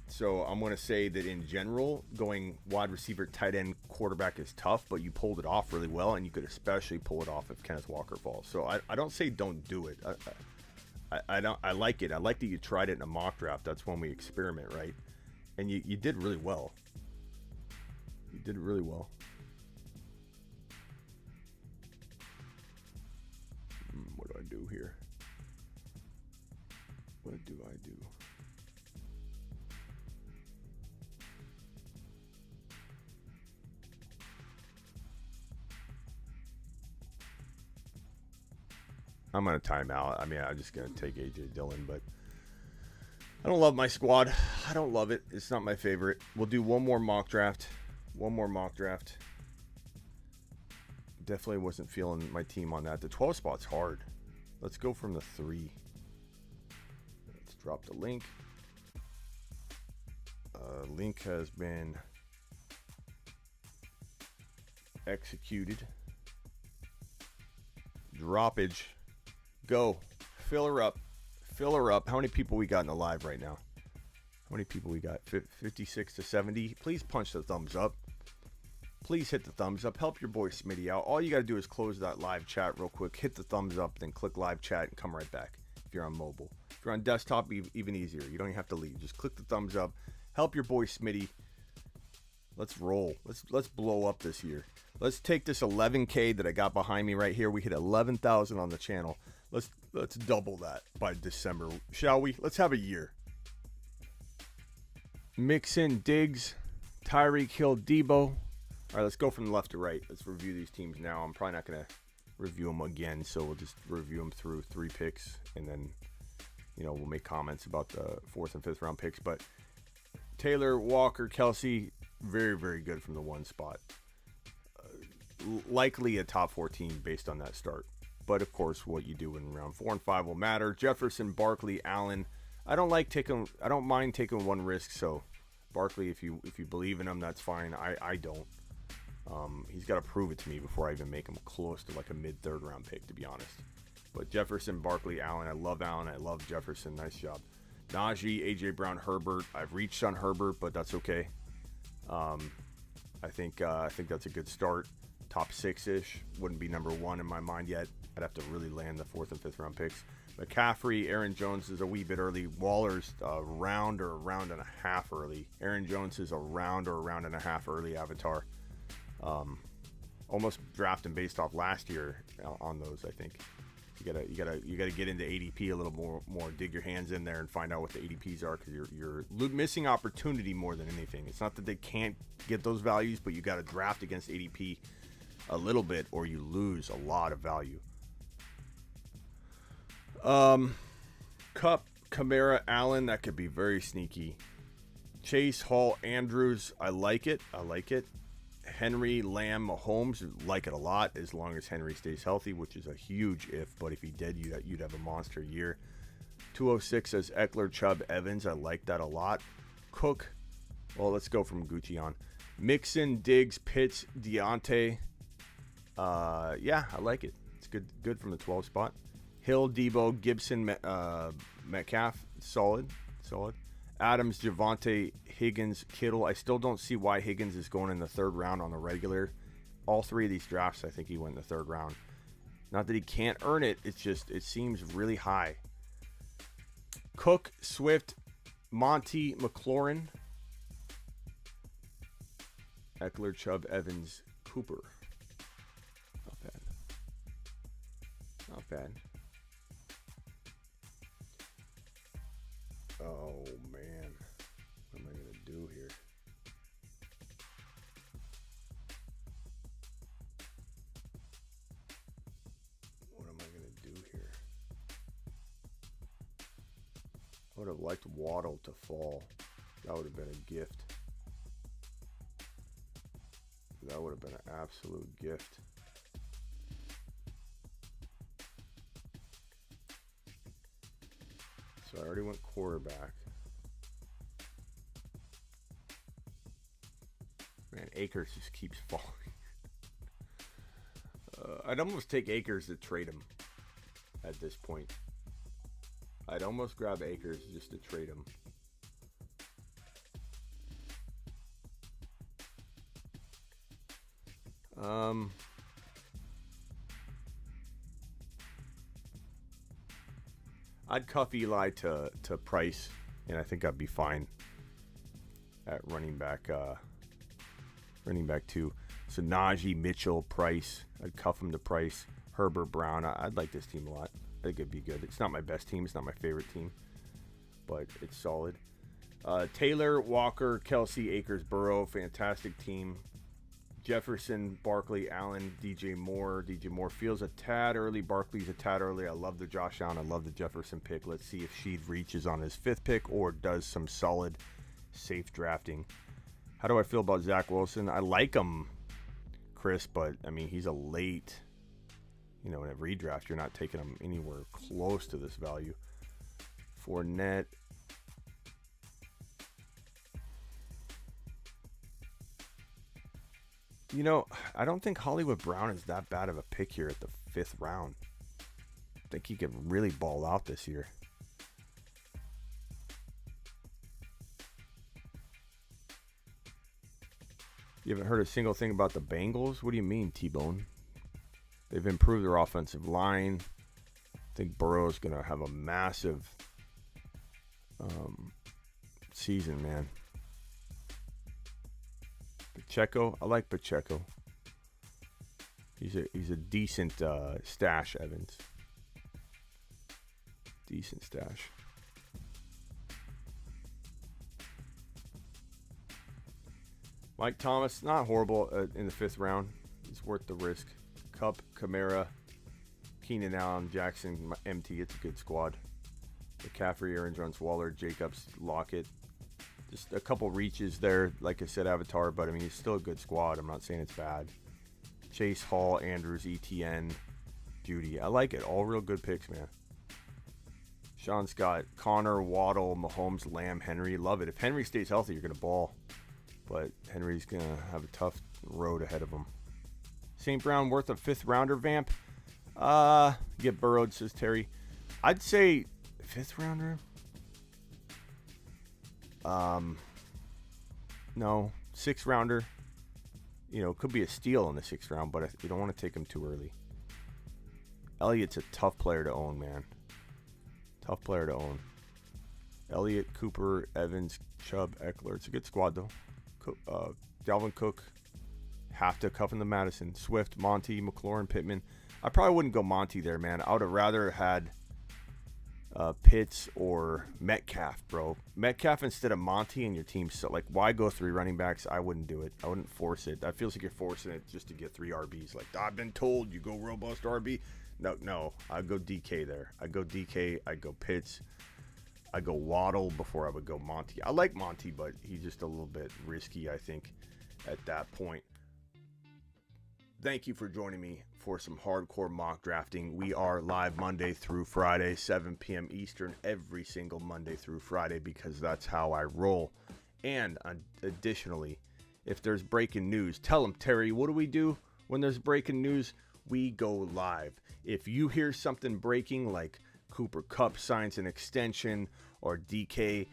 [SPEAKER 2] So I'm going to say that in general, going wide receiver, tight end, quarterback is tough, but you pulled it off really well, and you could especially pull it off if Kenneth Walker falls. So I don't say don't do it. I like it. I like that you tried it in a mock draft. That's when we experiment, right? And you did really well. You did really well. What do I do here? What do I do? I'm going to time out. I'm just going to take A.J. Dillon, but I don't love my squad. I don't love it. It's not my favorite. We'll do one more mock draft. Definitely wasn't feeling my team on that. The 12 spot's hard. Let's go from the 3. Let's drop the link. Link has been executed. Droppage. Go. Fill her up. How many people we got in the live right now? How many people we got? 56 to 70. Please punch the thumbs up. Please hit the thumbs up. Help your boy Smitty out. All you got to do is close that live chat real quick. Hit the thumbs up, then click live chat and come right back if you're on mobile. If you're on desktop, even easier. You don't even have to leave. Just click the thumbs up. Help your boy Smitty. Let's roll. Let's blow up this year. Let's take this 11K that I got behind me right here. We hit 11,000 on the channel. Let's double that by December, shall we? Let's have a year. Mixon, Diggs, Tyreek Hill, Debo. All right, let's go from left to right. Let's review these teams now. I'm probably not going to review them again, so we'll just review them through 3 picks, and then, we'll make comments about the 4th and 5th round picks. But Taylor, Walker, Kelsey, very, very good from the 1 spot. Likely a top 14 based on that start. But, of course, what you do in round 4 and 5 will matter. Jefferson, Barkley, Allen. I don't mind taking one risk, so Barkley, if you believe in him, that's fine. I don't. He's got to prove it to me before I even make him close to like a mid-3rd round pick, to be honest. But Jefferson, Barkley, Allen. I love Allen. I love Jefferson. Nice job. Najee, A.J. Brown, Herbert. I've reached on Herbert, but that's okay. I think that's a good start. Top 6-ish. Wouldn't be number 1 in my mind yet. I'd have to really land the 4th and 5th round picks. McCaffrey, Aaron Jones is a wee bit early. Waller's a round or a round and a half early. Aaron Jones is a round or a round and a half early avatar. Almost drafting based off last year on those. I think you gotta get into ADP a little more. Dig your hands in there and find out what the ADPs are, because you're missing opportunity more than anything. It's not that they can't get those values, but you got to draft against ADP a little bit, or you lose a lot of value. Cup, Kamara, Allen, that could be very sneaky. Chase, Hall, Andrews, I like it. Henry, Lamb, Mahomes, like it a lot as long as Henry stays healthy, which is a huge if, but if he did, you'd have a monster year. 206 says Eckler, Chubb, Evans, I like that a lot. Cook, well, let's go from Gucci on. Mixon, Diggs, Pitts, Deontay, yeah, I like it. It's good from the 12 spot. Hill, Debo, Gibson, Metcalf, solid. Adams, Javonte, Higgins, Kittle. I still don't see why Higgins is going in the 3rd round on the regular. All 3 of these drafts, I think he went in the 3rd round. Not that he can't earn it. It's just, it seems really high. Cook, Swift, Monty, McLaurin, Eckler, Chubb, Evans, Cooper. Not bad. Oh, man. What am I going to do here? I would have liked Waddle to fall. That would have been a gift. That would have been an absolute gift. So I already went quarterback. Man, Akers just keeps falling. I'd almost take Akers to trade him at this point. I'd almost grab Akers just to trade him. I'd cuff Eli to Price, and I think I'd be fine at running back 2. So Najee, Mitchell, Price. I'd cuff him to Price. Herbert, Brown. I'd like this team a lot. I think it'd be good. It's not my best team. It's not my favorite team, but it's solid. Taylor, Walker, Kelsey, Akers, Burrow. Fantastic team. Jefferson, Barkley, Allen, DJ Moore. DJ Moore feels a tad early. Barkley's a tad early. I love the Josh Allen. I love the Jefferson pick. Let's see if Sheed reaches on his 5th pick or does some solid, safe drafting. How do I feel about Zach Wilson? I like him, Chris, but, I mean, he's a late, in a redraft. You're not taking him anywhere close to this value. Fournette. I don't think Hollywood Brown is that bad of a pick here at the 5th round. I think he could really ball out this year. You haven't heard a single thing about the Bengals? What do you mean, T-Bone? They've improved their offensive line. I think Burrow's going to have a massive season, man. Pacheco, I like Pacheco. He's a decent stash, Evans. Decent stash. Mike Thomas, not horrible in the 5th round. He's worth the risk. Kupp, Kamara, Keenan Allen, Jackson, MT. It's a good squad. McCaffrey, Aaron Jones, Waller, Jacobs, Lockett. Just a couple reaches there. Like I said, Avatar, but I mean, it's still a good squad. I'm not saying it's bad. Chase, Hall, Andrews, ETN, Jeudy. I like it. All real good picks, man. Sean Scott, Connor, Waddle, Mahomes, Lamb, Henry. Love it. If Henry stays healthy, you're going to ball. But Henry's going to have a tough road ahead of him. St. Brown worth a 5th rounder, Vamp. Get burrowed, says Terry. I'd say 5th rounder. No, 6th rounder. You know, could be a steal in the 6th round, but you don't want to take him too early. Elliott's a tough player to own, man. Tough player to own. Elliott, Cooper, Evans, Chubb, Eckler. It's a good squad, though. Dalvin Cook. Have to cuff in the Madison. Swift, Monty, McLaurin, Pittman. I probably wouldn't go Monty there, man. I would have rather had Pitts or Metcalf, bro. Metcalf instead of Monty, and your team's so, like, why go 3 running backs? I wouldn't do it. I wouldn't force it. That feels like you're forcing it just to get 3 RBs. Like, I've been told you go robust RB. No. I'd go DK there. I'd go DK. I'd go Pitts. I'd go Waddle before I would go Monty. I like Monty, but he's just a little bit risky, I think, at that point. Thank you for joining me for some hardcore mock drafting. We are live Monday through Friday, 7 p.m. Eastern, every single Monday through Friday, because that's how I roll. And additionally, if there's breaking news, tell them, Terry, what do we do when there's breaking news? We go live. If you hear something breaking, like Cooper Kupp signs an extension, or DK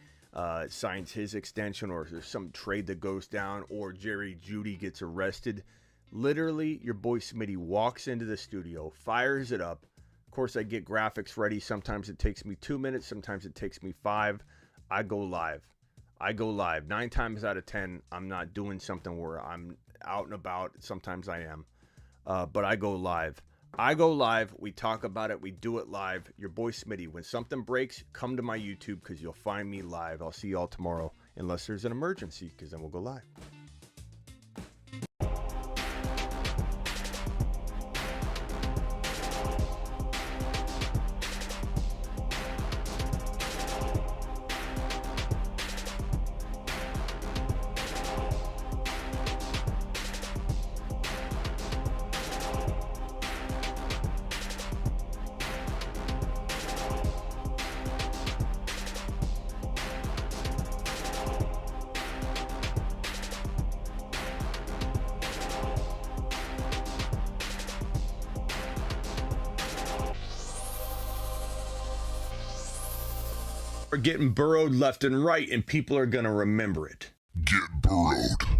[SPEAKER 2] signs his extension, or there's some trade that goes down, or Jerry Jeudy gets arrested, literally, your boy Smitty walks into the studio, fires it up. Of course, I get graphics ready. Sometimes it takes me 2 minutes. Sometimes it takes me 5. I go live. 9 times out of 10, I'm not doing something where I'm out and about. Sometimes I am. But I go live. We talk about it. We do it live. Your boy Smitty. When something breaks, come to my YouTube because you'll find me live. I'll see y'all tomorrow. Unless there's an emergency, because then we'll go live. Are getting burrowed left and right, and people are going to remember it.
[SPEAKER 3] Get burrowed.